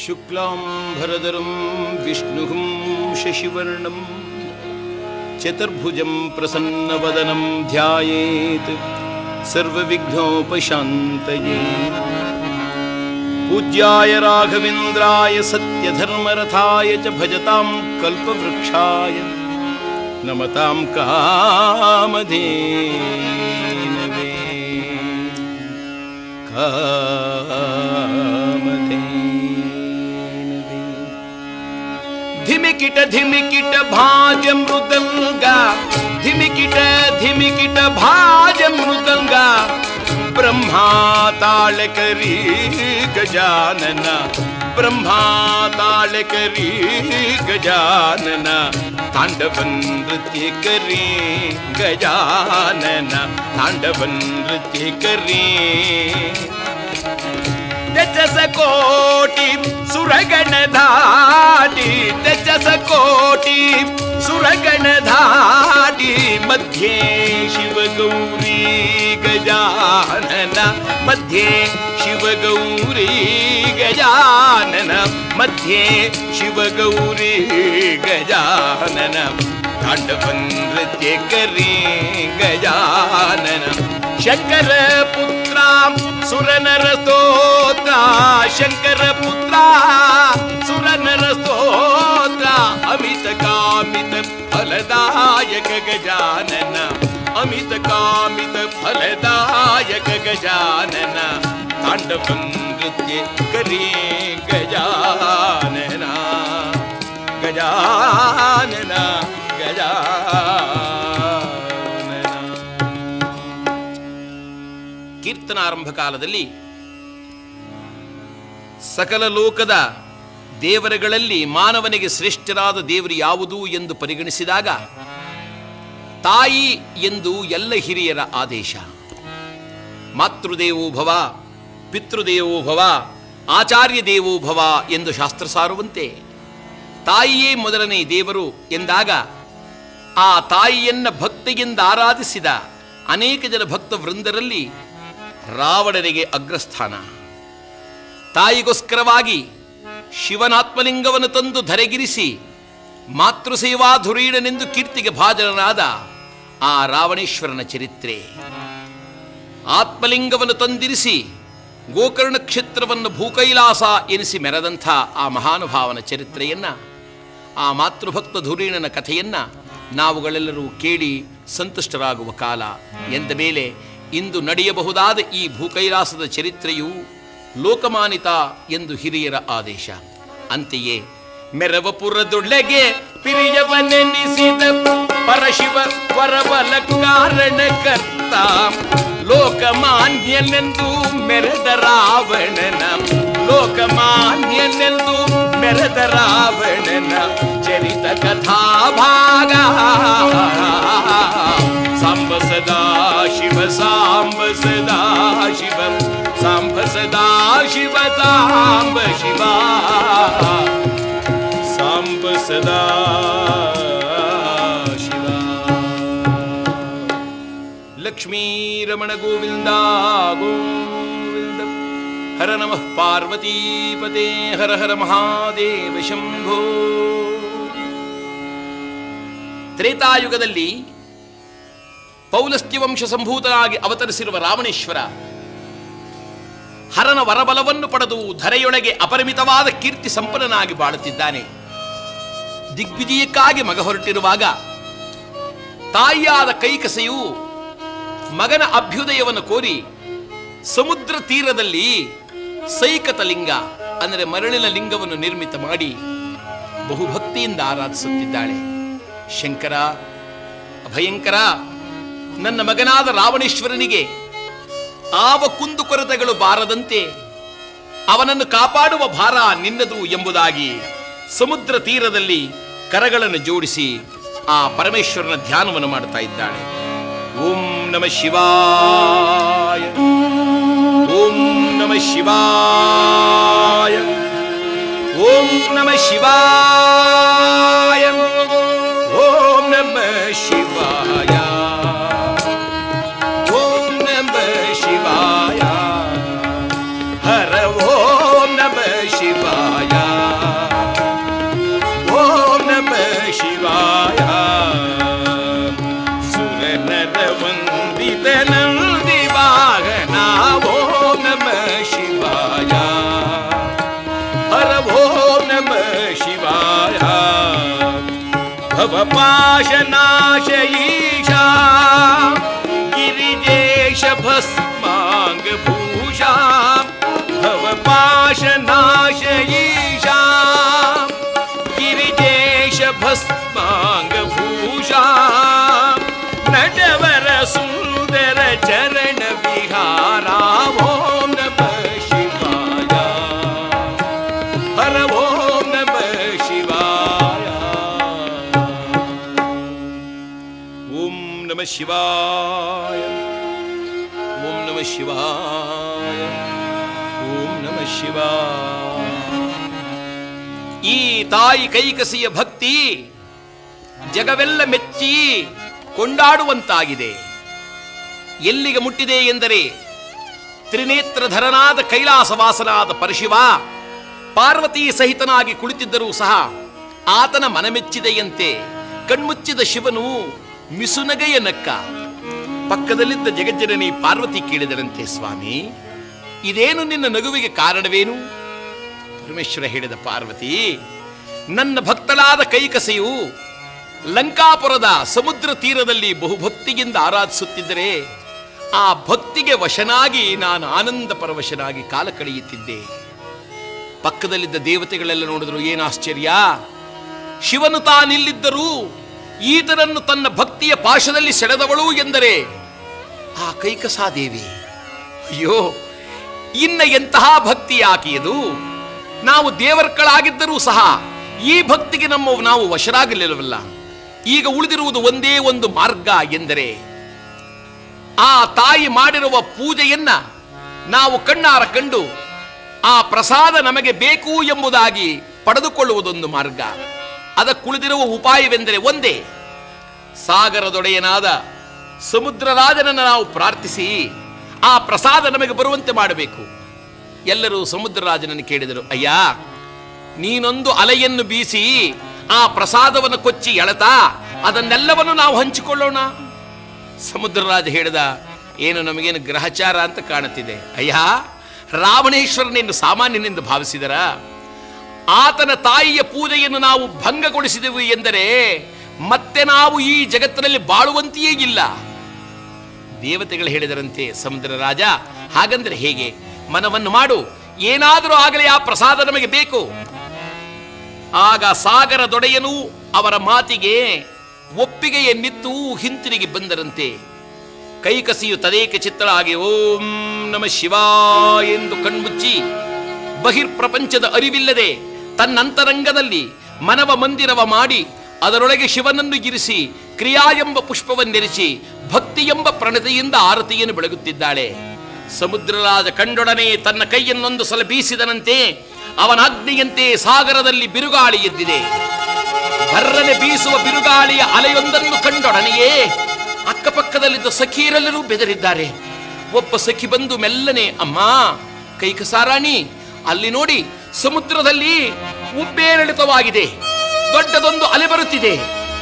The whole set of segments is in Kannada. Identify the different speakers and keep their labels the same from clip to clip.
Speaker 1: ಶುಕ್ಲಾಂಬರಧರಂ ವಿಷ್ಣುಂ ಶಶಿವರ್ಣಂ ಚತುರ್ಭುಜಂ ಪ್ರಸನ್ನವದನಂ ಧ್ಯಾಯೇತ್ ಸರ್ವವಿಘ್ನೋಪಶಾಂತಯೇ. ಪೂಜ್ಯಾಯ ರಾಘವೇಂದ್ರಾಯ ಸತ್ಯಧರ್ಮರಥಾಯ ಚ ಭಜತಾಂ ಕಲ್ಪವೃಕ್ಷಾಯ ನಮತಾಂ ಕಾಮಧೇನವೇ. ಧಿಮಿಕಿಟ ಧಿಮಿಕಿಟ ಭಾಜ ಮೃದಂಗ, ಧಿಮಿಕಿಟ ಧಿಮಿಕಿಟ ಭಾಜ ಮೃದಂಗ, ಬ್ರಹ್ಮಾ ತಾಳಕರಿ ಗಜಾನನ, ಬ್ರಹ್ಮಾ ತಾಳಕರಿ ಗಜಾನನ, ತಾಂಡವ ನೃತ್ಯ ಕರಿ ಗಜಾನನ, ತಾಂಡವ ನೃತ್ಯ ಕರಿ. ದಶಸ ಕೋಟಿ ಸುರಗಣ ಧಾಟಿ, ದಶಸ ಕೋಟಿ ಸುರಗಣ ಧಾಟಿ, ಮಧ್ಯೆ ಶಿವಗೌರಿ ಗಜಾನನ, ಮಧ್ಯೆ ಶಿವಗೌರಿ ಗಜಾನನ, ಮಧ್ಯೆ ಶಿವಗೌರಿ ಗಜಾನನ, ತಾಂಡವ ನೃತ್ಯ ಕರಿ ಗಜಾನನ. ಶಂಕರ ಪುತ್ರ ಸುರನರ ಸ್ತೋತ್ರ, ಶಂಕರ ಪುತ್ರ ಸುರನರ ಸ್ತೋತ್ರ, ಅಮಿತ ಕಾಮಿತ ಫಲದಾಯಕ ಗಜಾನನ, ಅಮಿತ ಕಾಮಿತ ಫಲದಾಯಕ ಗಜಾನನ, ತಾಂಡವ ನೃತ್ಯ ಕರಿ ಗಜಾನನ, ಗಜಾನನ ಗಜಾನನ. ಕೀರ್ತನಾರಂಭ ಕಾಲದಲ್ಲಿ ಸಕಲ ಲೋಕದ ದೇವರುಗಳಲ್ಲಿ ಮಾನವನಿಗೆ ಶ್ರೇಷ್ಠರಾದ ದೇವರು ಯಾವುದು ಎಂದು ಪರಿಗಣಿಸಿದಾಗ ತಾಯಿ ಎಂದು ಎಲ್ಲ ಹಿರಿಯರ ಆದೇಶ. ಮಾತೃದೇವೋ ಭವ, ಪಿತೃದೇವೋ ಭವ, ಆಚಾರ್ಯ ದೇವೋ ಭವ ಎಂದು ಶಾಸ್ತ್ರ ಸಾರುವಂತೆ ತಾಯಿಯೇ ಮೊದಲನೇ ದೇವರು ಎಂದಾಗ ಆ ತಾಯಿಯನ್ನ ಭಕ್ತಿಯಿಂದ ಆರಾಧಿಸಿದ ಅನೇಕ ಜನ ಭಕ್ತ ವೃಂದರಲ್ಲಿ ರಾವಣನಿಗೆ ಅಗ್ರಸ್ಥಾನ. ತಾಯಿಗೋಸ್ಕರವಾಗಿ ಶಿವನಾತ್ಮಲಿಂಗವನ್ನು ತಂದು ಧರೆಗಿರಿಸಿ ಮಾತೃಸೇವಾಧುರೀಣನೆಂದು ಕೀರ್ತಿಗೆ ಭಾಜನನಾದ ಆ ರಾವಣೇಶ್ವರನ ಚರಿತ್ರೆ. ಆತ್ಮಲಿಂಗವನ್ನು ತಂದಿರಿಸಿ ಗೋಕರ್ಣ ಕ್ಷೇತ್ರವನ್ನು ಭೂಕೈಲಾಸ ಎನಿಸಿ ಮೆರೆದಂಥ ಆ ಮಹಾನುಭಾವನ ಚರಿತ್ರೆಯನ್ನ, ಆ ಮಾತೃಭಕ್ತ ಧುರೀಣನ ಕಥೆಯನ್ನ ನಾವುಗಳೆಲ್ಲರೂ ಕೇಳಿ ಸಂತುಷ್ಟರಾಗುವ ಕಾಲ ಎಂದ ಮೇಲೆ ಇಂದು ನಡೆಯಬಹುದಾದ ಈ ಭೂಕೈಲಾಸದ ಚರಿತ್ರೆಯು ಲೋಕಮಾನಿತ ಎಂದು ಹಿರಿಯರ ಆದೇಶ. ಅಂತೆಯೇ ಮೆರವಪುರದೊಳಗೆ ಪಿರಿಯವನೆನಿಸಿದ ಪರಶಿವ ವರಬಲ ಕಾರಣಕರ್ತ, ಲೋಕಮಾನ್ಯನೆಂದು ಮೆರೆದ ರಾವಣನ, ಲೋಕಮಾನ್ಯನೆಂದು ಮೆರೆದ ರಾವಣನ ಚರಿತ ಕಥಾಭಾಗ. ಸಾಂಬ ಸದಾ ಶಿವ, ಸಾಂಬ ಸದಾ ಶಿವ, ಸಾಂಬ ಸದಾ ಶಿವ, ಸಾಂಬ ಶಿವ, ಸಾಂಬ ಸದಾ ಶಿವ. ಲಕ್ಷ್ಮೀ ರಮಣ ಗೋವಿಂದ ಗೋವಿಂದ. ಹರ ನಮಃ ಪಾರ್ವತೀಪತೆ, ಹರ ಹರ ಮಹಾದೇವ ಶಂಭೋ. ತ್ರೇತಾಯುಗದಲ್ಲಿ ಪೌಲಸ್ತ್ಯ ವಂಶ ಸಂಭೂತನಾಗಿ ಅವತರಿಸಿರುವ ರಾವಣೇಶ್ವರ ಹರನ ವರಬಲವನ್ನು ಪಡೆದು ಧರೆಯೊಳಗೆ ಅಪರಿಮಿತವಾದ ಕೀರ್ತಿ ಸಂಪನ್ನನಾಗಿ ಬಾಳುತ್ತಿದ್ದಾನೆ. ದಿಗ್ವಿಜಯಕ್ಕಾಗಿ ಮಗ ಹೊರಟಿರುವಾಗ ತಾಯಿಯಾದ ಕೈಕಸೆಯು ಮಗನ ಅಭ್ಯುದಯವನ್ನು ಕೋರಿ ಸಮುದ್ರ ತೀರದಲ್ಲಿ ಸೈಕತ ಲಿಂಗ ಅಂದರೆ ಮರಳಿನ ಲಿಂಗವನ್ನು ನಿರ್ಮಿತ ಮಾಡಿ ಬಹುಭಕ್ತಿಯಿಂದ ಆರಾಧಿಸುತ್ತಿದ್ದಾಳೆ. ಶಂಕರ, ಅಭಯಂಕರ, ನನ್ನ ಮಗನಾದ ರಾವಣೇಶ್ವರನಿಗೆ ಆವ ಕುಂದುಕೊರತೆಗಳು ಬಾರದಂತೆ ಅವನನ್ನು ಕಾಪಾಡುವ ಭಾರ ನಿನ್ನದು ಎಂಬುದಾಗಿ ಸಮುದ್ರ ತೀರದಲ್ಲಿ ಕರಗಳನ್ನು ಜೋಡಿಸಿ ಆ ಪರಮೇಶ್ವರನ ಧ್ಯಾನವನ್ನು ಮಾಡುತ್ತಾ ಇದ್ದಾಳೆ. ಓಂ ನಮಃ ಶಿವಾಯ, ಓಂ ನಮಃ ಶಿವಾಯ, ಓಂ ನಮಃ ಶಿವಾಯ, ಓಂ ನಮಃ ಶಿವಾಯ, ಓಂ ನಮಃ ಶಿವಾಯ. ಭವಪಾಶನಾಶ ಈಶಾ ಗಿರಿಜೇಶ ಭಸ್ಮಾಂಗ ಭೂಷಾ ಭವಪಾಶನಾಶ ಈಶಾ ಗಿರಿಜೇಶ ಭಸ್ಮಾಂಗ ಭೂಷಾ ನಟವರ ಸುಂದರ ಚರಣ ವಿಹಾರ ಓಂ ನಮಃ ಶಿವಾಯ ಹರ ಓಂ ನಮಃ ಶಿವಾಯ ಓಂ ನಮಃ ಶಿವಾಯ ಓಂ ನಮಃ ಶಿವಾಯ ಓಂ ನಮಃ ಶಿವಾಯ. ಈ ತಾಯಿ ಕೈಕಸಿಯ ಭಕ್ತಿ ಜಗವೆಲ್ಲ ಮೆಚ್ಚಿ ಕೊಂಡಾಡುವಂತಾಗಿದೆ. ಎಲ್ಲಿಗೆ ಮುಟ್ಟಿದೆ ಎಂದರೆ ತ್ರಿನೇತ್ರಧರನಾದ ಕೈಲಾಸವಾಸನಾದ ಪರಶಿವ ಪಾರ್ವತಿ ಸಹಿತನಾಗಿ ಕುಳಿತಿದ್ದರೂ ಸಹ ಆತನ ಮನಮೆಚ್ಚಿದೆಯಂತೆ ಕಣ್ಮುಚ್ಚಿದ ಶಿವನು ಮಿಸುನಗೆಯ ನಕ್ಕ. ಪಕ್ಕದಲ್ಲಿದ್ದ ಜಗಜ್ಜನನಿ ಪಾರ್ವತಿ ಕೇಳಿದರಂತೆ, ಸ್ವಾಮಿ ಇದೇನು ನಿನ್ನ ನಗುವಿಗೆ ಕಾರಣವೇನು? ಪರಮೇಶ್ವರ ಹೇಳಿದ, ಪಾರ್ವತಿ ನನ್ನ ಭಕ್ತಳಾದ ಕೈಕಸೆಯು ಲಂಕಾಪುರದ ಸಮುದ್ರ ತೀರದಲ್ಲಿ ಬಹುಭಕ್ತಿಯಿಂದ ಆರಾಧಿಸುತ್ತಿದ್ದರೆ ಆ ಭಕ್ತಿಗೆ ವಶನಾಗಿ ನಾನು ಆನಂದ ಪರವಶನಾಗಿ ಕಾಲ ಕಳೆಯುತ್ತಿದ್ದೆ. ಪಕ್ಕದಲ್ಲಿದ್ದ ದೇವತೆಗಳೆಲ್ಲ ನೋಡಿದ್ರು, ಏನು ಆಶ್ಚರ್ಯ, ಶಿವನು ತಾನಿಲ್ಲಿದ್ದರೂ ಈತನನ್ನು ತನ್ನ ಭಕ್ತಿಯ ಪಾಶದಲ್ಲಿ ಸೆಳೆದವಳು ಎಂದರೆ ಆ ಕೈಕಸಾದೇವಿ. ಅಯ್ಯೋ, ಇನ್ನ ಎಂತಹ ಭಕ್ತಿ ಆಕೆಯದು! ನಾವು ದೇವರ್ಗಳಾಗಿದ್ದರೂ ಸಹ ಈ ಭಕ್ತಿಗೆ ನಾವು ವಶರಾಗಲಿಲ್ಲವಲ್ಲ. ಈಗ ಉಳಿದಿರುವುದು ಒಂದೇ ಒಂದು ಮಾರ್ಗ ಎಂದರೆ ಆ ತಾಯಿ ಮಾಡಿರುವ ಪೂಜೆಯನ್ನ ನಾವು ಕಣ್ಣಾರ ಕಂಡು ಆ ಪ್ರಸಾದ ನಮಗೆ ಬೇಕು ಎಂಬುದಾಗಿ ಪಡೆದುಕೊಳ್ಳುವುದೊಂದು ಮಾರ್ಗ. ಅದಕ್ಕುಳಿದಿರುವ ಉಪಾಯವೆಂದರೆ ಒಂದೇ, ಸಾಗರದೊಡೆಯನಾದ ಸಮುದ್ರರಾಜನನ್ನು ನಾವು ಪ್ರಾರ್ಥಿಸಿ ಆ ಪ್ರಸಾದ ನಮಗೆ ಬರುವಂತೆ ಮಾಡಬೇಕು. ಎಲ್ಲರೂ ಸಮುದ್ರರಾಜನನ್ನು ಕೇಳಿದರು, ಅಯ್ಯ ನೀನೊಂದು ಅಲೆಯನ್ನು ಬೀಸಿ ಆ ಪ್ರಸಾದವನ್ನು ಕೊಚ್ಚಿ ಎಳೆತಾ ಅದನ್ನೆಲ್ಲವನ್ನು ನಾವು ಹಂಚಿಕೊಳ್ಳೋಣ. ಸಮುದ್ರರಾಜ ಹೇಳಿದ, ಏನು ನಮಗೇನು ಗ್ರಹಚಾರ ಅಂತ ಕಾಣುತ್ತಿದೆ. ಅಯ್ಯ, ರಾವಣೇಶ್ವರನೆಂದು ಸಾಮಾನ್ಯನೆಂದು ಭಾವಿಸಿದರ? ಆತನ ತಾಯಿಯ ಪೂಜೆಯನ್ನು ನಾವು ಭಂಗಗೊಳಿಸಿದೆವು ಎಂದರೆ ಮತ್ತೆ ನಾವು ಈ ಜಗತ್ತಿನಲ್ಲಿ ಬಾಳುವಂತೆಯೇ ಇಲ್ಲ. ದೇವತೆಗಳು ಹೇಳಿದರಂತೆ, ಸಮುದ್ರ ರಾಜ ಹಾಗಂದ್ರೆ ಹೇಗೆ? ಮನವನ್ನು ಮಾಡು, ಏನಾದರೂ ಆಗಲಿ ಆ ಪ್ರಸಾದ ನಮಗೆ ಬೇಕು. ಆಗ ಸಾಗರ ದೊಡೆಯನು ಅವರ ಮಾತಿಗೆ ಒಪ್ಪಿಗೆಯನ್ನಿತ್ತು ಹಿಂತಿರುಗಿ ಬಂದರಂತೆ. ಕೈಕಸಿಯು ತದೇಕ ಚಿತ್ತಳಾಗಿ ಓಂ ನಮಃ ಶಿವಾಯ ಎಂದು ಕಣ್ಮುಚ್ಚಿ ಬಹಿರ್ಪ್ರಪಂಚದ ಅರಿವಿಲ್ಲದೆ ತನ್ನಂತರಂಗದಲ್ಲಿ ಮನವ ಮಂದಿರವ ಮಾಡಿ ಅದರೊಳಗೆ ಶಿವನನ್ನು ಇರಿಸಿ ಕ್ರಿಯಾ ಎಂಬ ಪುಷ್ಪವನ್ನೆರಿಸಿ ಭಕ್ತಿ ಎಂಬ ಪ್ರಣತೆಯಿಂದ ಆರತಿಯನ್ನು ಬೆಳಗುತ್ತಿದ್ದಾಳೆ. ಸಮುದ್ರರಾಜ ಕಂಡೊಡನೆ ತನ್ನ ಕೈಯನ್ನೊಂದು ಸಲ ಬೀಸಿದನಂತೆ. ಅವನ ಅಗ್ನಿಯಂತೆ ಸಾಗರದಲ್ಲಿ ಬಿರುಗಾಳಿ ಎದ್ದಿದೆ. ಭರ್ರನೆ ಬೀಸುವ ಬಿರುಗಾಳಿಯ ಅಲೆಯೊಂದನ್ನು ಕಂಡೊಡನೆಯೇ ಅಕ್ಕಪಕ್ಕದಲ್ಲಿದ್ದ ಸಖಿಯರೆಲ್ಲರೂ ಬೆದರಿದ್ದಾರೆ. ಒಬ್ಬ ಸಖಿ ಬಂದು ಮೆಲ್ಲನೆ, ಅಮ್ಮ ಕೈಕಸಾರಾಣಿ, ಅಲ್ಲಿ ನೋಡಿ ಸಮುದ್ರದಲ್ಲಿ ಉಬ್ಬೇರಿಳಿತವಾಗಿದೆ, ದೊಡ್ಡದೊಂದು ಅಲೆ ಬರುತ್ತಿದೆ,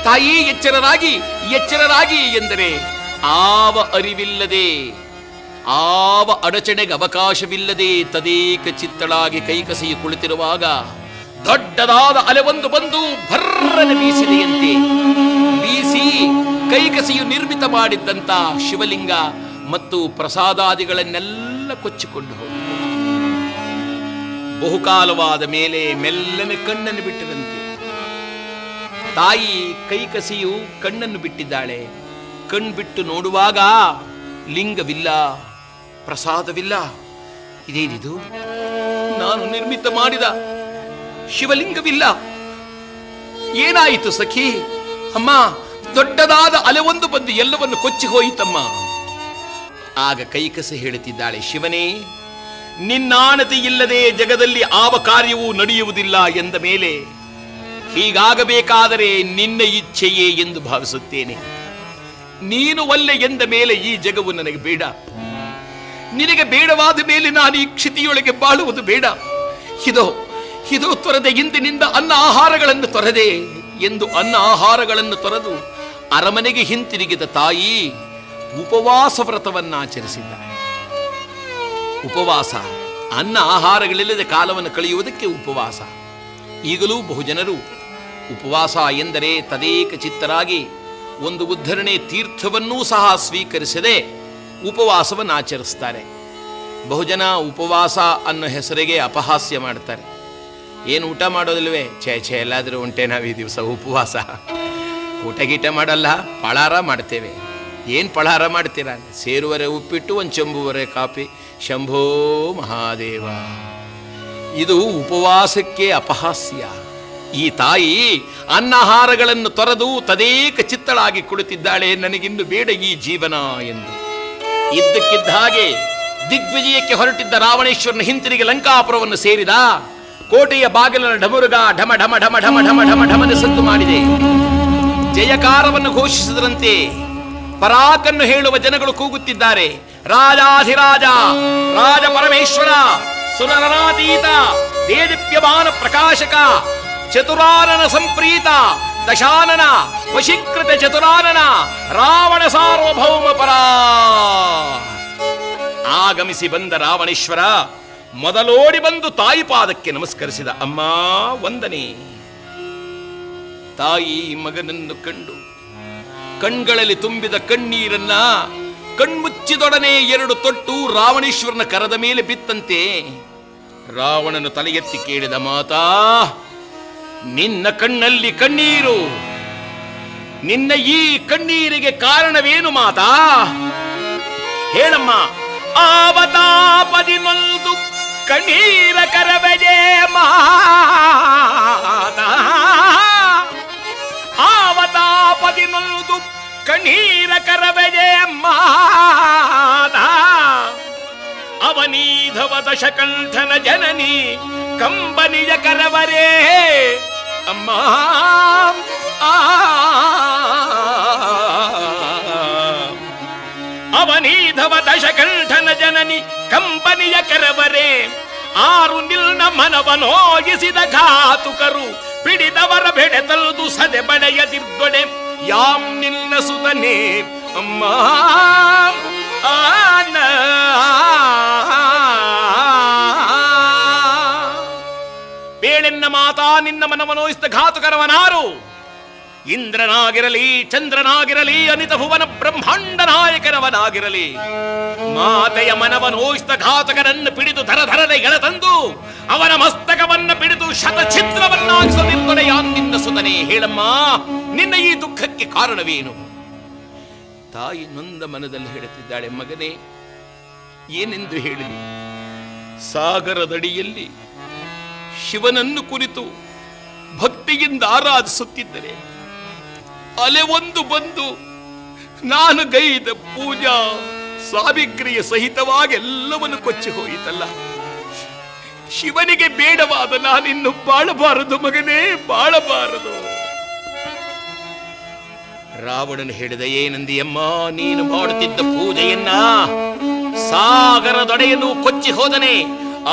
Speaker 1: ತಾಯಿ ಎಚ್ಚರರಾಗಿ ಎಚ್ಚರರಾಗಿ ಎಂದರೆ ಆವ ಅರಿವಿಲ್ಲದೆ ಆವ ಅಡಚಣೆಗೆ ಅವಕಾಶವಿಲ್ಲದೆ ತದೇಕ ಚಿತ್ತಳಾಗಿ ಕೈಕಸಿಯು ಕುಳಿತಿರುವಾಗ ದೊಡ್ಡದಾದ ಅಲೆ ಒಂದು ಬಂದು ಭರ್ರನೆ ಬೀಸಿದೆಯಂತೆ. ಬೀಸಿ ಕೈಕಸಿಯು ನಿರ್ಮಿತ ಮಾಡಿದ್ದಂತ ಶಿವಲಿಂಗ ಮತ್ತು ಪ್ರಸಾದಾದಿಗಳನ್ನೆಲ್ಲ ಕೊಚ್ಚಿಕೊಂಡು ಹೋಗಿದೆ. ಬಹುಕಾಲವಾದ ಮೇಲೆ ಮೆಲ್ಲನೆ ಕಣ್ಣನ್ನು ಬಿಟ್ಟರಂತೆ. ತಾಯಿ ಕೈಕಸಿಯು ಕಣ್ಣನ್ನು ಬಿಟ್ಟಿದ್ದಾಳೆ. ಕಣ್ಬಿಟ್ಟು ನೋಡುವಾಗ ಲಿಂಗವಿಲ್ಲ, ಪ್ರಸಾದವಿಲ್ಲ. ಇದೇನಿದು? ನಾನು ನಿರ್ಮಿತ ಮಾಡಿದ ಶಿವಲಿಂಗವಿಲ್ಲ. ಏನಾಯಿತು ಸಖಿ? ಅಮ್ಮ, ದೊಡ್ಡದಾದ ಅಲೆ ಒಂದು ಬಂದು ಎಲ್ಲವನ್ನು ಕೊಚ್ಚಿ ಹೋಯಿತಮ್ಮ. ಆಗ ಕೈಕಸ ಹೇಳುತ್ತಿದ್ದಾಳೆ, ಶಿವನೇ, ನಿನ್ನಾಣತಿ ಇಲ್ಲದೆ ಜಗದಲ್ಲಿ ಆವ ಕಾರ್ಯವೂ ನಡೆಯುವುದಿಲ್ಲ ಎಂದ ಮೇಲೆ ಹೀಗಾಗಬೇಕಾದರೆ ನಿನ್ನ ಇಚ್ಛೆಯೇ ಎಂದು ಭಾವಿಸುತ್ತೇನೆ. ನೀನು ಒಲ್ಲೆ ಎಂದ ಮೇಲೆ ಈ ಜಗವು ನನಗೆ ಬೇಡ. ನಿನಗೆ ಬೇಡವಾದ ಮೇಲೆ ನಾನು ಈ ಕ್ಷಿತಿಯೊಳಗೆ ಬಾಳುವುದು ಬೇಡ. ಇದೋ ತೊರೆದೆ ಇಂದಿನಿಂದ ಅನ್ನ ಆಹಾರಗಳನ್ನು ತೊರೆದೆ ಎಂದು ಅನ್ನ ಆಹಾರಗಳನ್ನು ತೊರೆದು ಅರಮನೆಗೆ ಹಿಂತಿರುಗಿದ ತಾಯಿ ಉಪವಾಸ ವ್ರತವನ್ನಾಚರಿಸಿದ್ದಾಳೆ. ಉಪವಾಸ, ಅನ್ನ ಆಹಾರಗಳಿಲ್ಲದೆ ಕಾಲವನ್ನು ಕಳೆಯುವುದಕ್ಕೆ ಉಪವಾಸ. ಈಗಲೂ ಬಹುಜನರು ಉಪವಾಸ ಎಂದರೆ ತದೇಕ ಚಿತ್ತರಾಗಿ ಒಂದು ಉದ್ಧರಣೆ ತೀರ್ಥವನ್ನೂ ಸಹ ಸ್ವೀಕರಿಸದೆ ಉಪವಾಸವನ್ನು ಆಚರಿಸ್ತಾರೆ. ಬಹುಜನ ಉಪವಾಸ ಅನ್ನೋ ಹೆಸರಿಗೆ ಅಪಹಾಸ್ಯ ಮಾಡ್ತಾರೆ. ಏನು ಊಟ ಮಾಡೋದಿಲ್ವೇ? ಛೇ ಎಲ್ಲಾದರೂ ಉಂಟೆ ನಾವು ಈ ದಿವಸ ಉಪವಾಸ? ಊಟ ಗೀಟ ಮಾಡಲ್ಲ, ಪಳಾರ ಮಾಡ್ತೇವೆ. ಏನು ಪಳಾರ ಮಾಡ್ತೀರಾ? ಸೇರುವರೆ ಉಪ್ಪಿಟ್ಟು, ಒಂದು ಚೆಂಬುವರೆ ಕಾಫಿ. ಶಂಭೋ ಮಹಾದೇವ. ಇದು ಉಪವಾಸಕ್ಕೆ ಅಪಹಾಸ್ಯ. ಈ ತಾಯಿ ಅನ್ನಹಾರಗಳನ್ನು ತೊರೆದು ತದೇಕ ಚಿತ್ತಳಾಗಿ ಕುಳಿತಿದ್ದಾಳೆ. ನನಗಿನ್ನು ಬೇಡ ಈ ಜೀವನ ಎಂದು. ಇದ್ದಕ್ಕಿದ್ದ ಹಾಗೆ ದಿಗ್ವಿಜಯಕ್ಕೆ ಹೊರಟಿದ್ದ ರಾವಣೇಶ್ವರನ ಹಿಂತಿರುಗಿ ಲಂಕಾಪುರವನ್ನು ಸೇರಿದ. ಕೋಟೆಯ ಬಾಗಿಲನ ಢಮುರುಗ ಢಮ ಢಮ ಢಮ ಢಮ ಢಮ ಢಮ ಢಮನ ಸದ್ದು ಮಾಡಿದೆ. ಜಯಕಾರವನ್ನು ಘೋಷಿಸಿದರಂತೆ ಪರಾಕನ್ನು ಹೇಳುವ ಜನಗಳು ಕೂಗುತ್ತಿದ್ದಾರೆ. ರಾಜಾಧಿರಾಜ, ರಾಜ ಪರಮೇಶ್ವರ, ಸುರನರಾತೀತ, ದೇದೀಪ್ಯಮಾನ ಪ್ರಕಾಶಕ, ಚತುರಾನನ ಸಂಪ್ರೀತ, ದಶಾನನ ವಶೀಕೃತ ಚತುರಾನನ, ರಾವಣ ಸಾರ್ವಭೌಮ ಪರ. ಆಗಮಿಸಿ ಬಂದ ರಾವಣೇಶ್ವರ ಮೊದಲೋಡಿ ಬಂದು ತಾಯಿ ಪಾದಕ್ಕೆ ನಮಸ್ಕರಿಸಿದ. ಅಮ್ಮ ವಂದನೆ. ತಾಯಿ ಮಗನನ್ನು ಕಂಡು ಕಣ್ಗಳಲ್ಲಿ ತುಂಬಿದ ಕಣ್ಣೀರನ್ನ ಕಣ್ಮುಚ್ಚಿದೊಡನೆ ಎರಡು ತೊಟ್ಟು ರಾವಣೇಶ್ವರನ ಕರದ ಮೇಲೆ ಬಿತ್ತಂತೆ. ರಾವಣನು ತಲೆ ಎತ್ತಿ ಕೇಳಿದ, ಮಾತಾ, ನಿನ್ನ ಕಣ್ಣಲ್ಲಿ ಕಣ್ಣೀರು, ನಿನ್ನ ಈ ಕಣ್ಣೀರಿಗೆ ಕಾರಣವೇನು ಮಾತಾ? ಹೇಳಮ್ಮ. ಆವತಾಪದಿ ನೊಂದು ಕಣ್ಣೀರ ಕರಬೆಜೆ ಮಾತಾ, ಆವತಾಪದಿ ನೊಂದು ಕಣ್ಣೀರ ಕರಬೆಜೆ ಮಾತಾ, ಅವನೀಧವ ದಶಕಂಠನ ಜನನಿ ಕಂಬನಿಯ ಕರವರೇ ಅಮ್ಮ. ಅವನೀಧವ ದಶಕಂಠನ ಜನನಿ ಕಂಬನಿಯ ಕರವರೇ, ಆರು ನಿಲ್ನ ಮನವನೋಗಿಸಿದ ಘಾತುಕರು ಬಿಡಿದವರ ಬೆಡೆತಲ್ದು ಸದೆ ಬಡೆಯದಿರ್ದೊಡೆ ಯಾಂ ನಿನ್ನ ಸುತನೇ ಅಮ್ಮ. ಬೇಳೆನ್ನ ಮಾತಾ, ನಿನ್ನ ಮನವನೋಯಿಸಿದ ಘಾತುಕರವನಾರು? ಇಂದ್ರನಾಗಿರಲಿ, ಚಂದ್ರನಾಗಿರಲಿ, ಅನಿತ ಭುವನ ಬ್ರಹ್ಮಾಂಡ ನಾಯಕನವನಾಗಿರಲಿ, ಮಾತೆಯ ಮನವನೋಯಿಸಿದ ಘಾತಕರನ್ನು ಪಿಡಿದು ಧರಧರನೆ ಎಳೆತಂದು ಅವನ ಮಸ್ತಕವನ್ನು ಪಿಡಿದು ಶತಛಿದ್ರವನ್ನಾಗಿಸದಿರುತ್ತದೆ ನಿನ್ನ ಸುತನೆ. ಹೇಳಮ್ಮ, ನಿನ್ನ ಈ ದುಃಖಕ್ಕೆ ಕಾರಣವೇನು? ತಾಯಿ ನೊಂದ ಮನದಲ್ಲಿ ಹೇಳುತ್ತಿದ್ದಾಳೆ, ಮಗನೇ, ಏನೆಂದು ಹೇಳಲಿ? ಸಾಗರದಡಿಯಲ್ಲಿ ಶಿವನನ್ನು ಕುರಿತು ಭಕ್ತಿಯಿಂದ ಆರಾಧಿಸುತ್ತಿದ್ದರೆ ಅಲೆ ಒಂದು ಬಂದು ನಾನು ಗೈದ ಪೂಜಾ ಸಾಮಗ್ರಿಯ ಸಹಿತವಾಗಿ ಎಲ್ಲವನ್ನು ಕೊಚ್ಚಿ ಹೋಯಿತಲ್ಲ. ಶಿವನಿಗೆ ಬೇಡವಾದ ನಾನಿನ್ನು ಬಾಳಬಾರದು ಮಗನೇ, ಬಾಳಬಾರದು. ರಾವಣನು ಹೇಳಿದ, ಏನಂದಿಯಮ್ಮ? ನೀನು ಮಾಡುತ್ತಿದ್ದ ಪೂಜೆಯನ್ನ ಸಾಗರದೊಡೆಯನ್ನು ಕೊಚ್ಚಿ ಹೋದನೆ.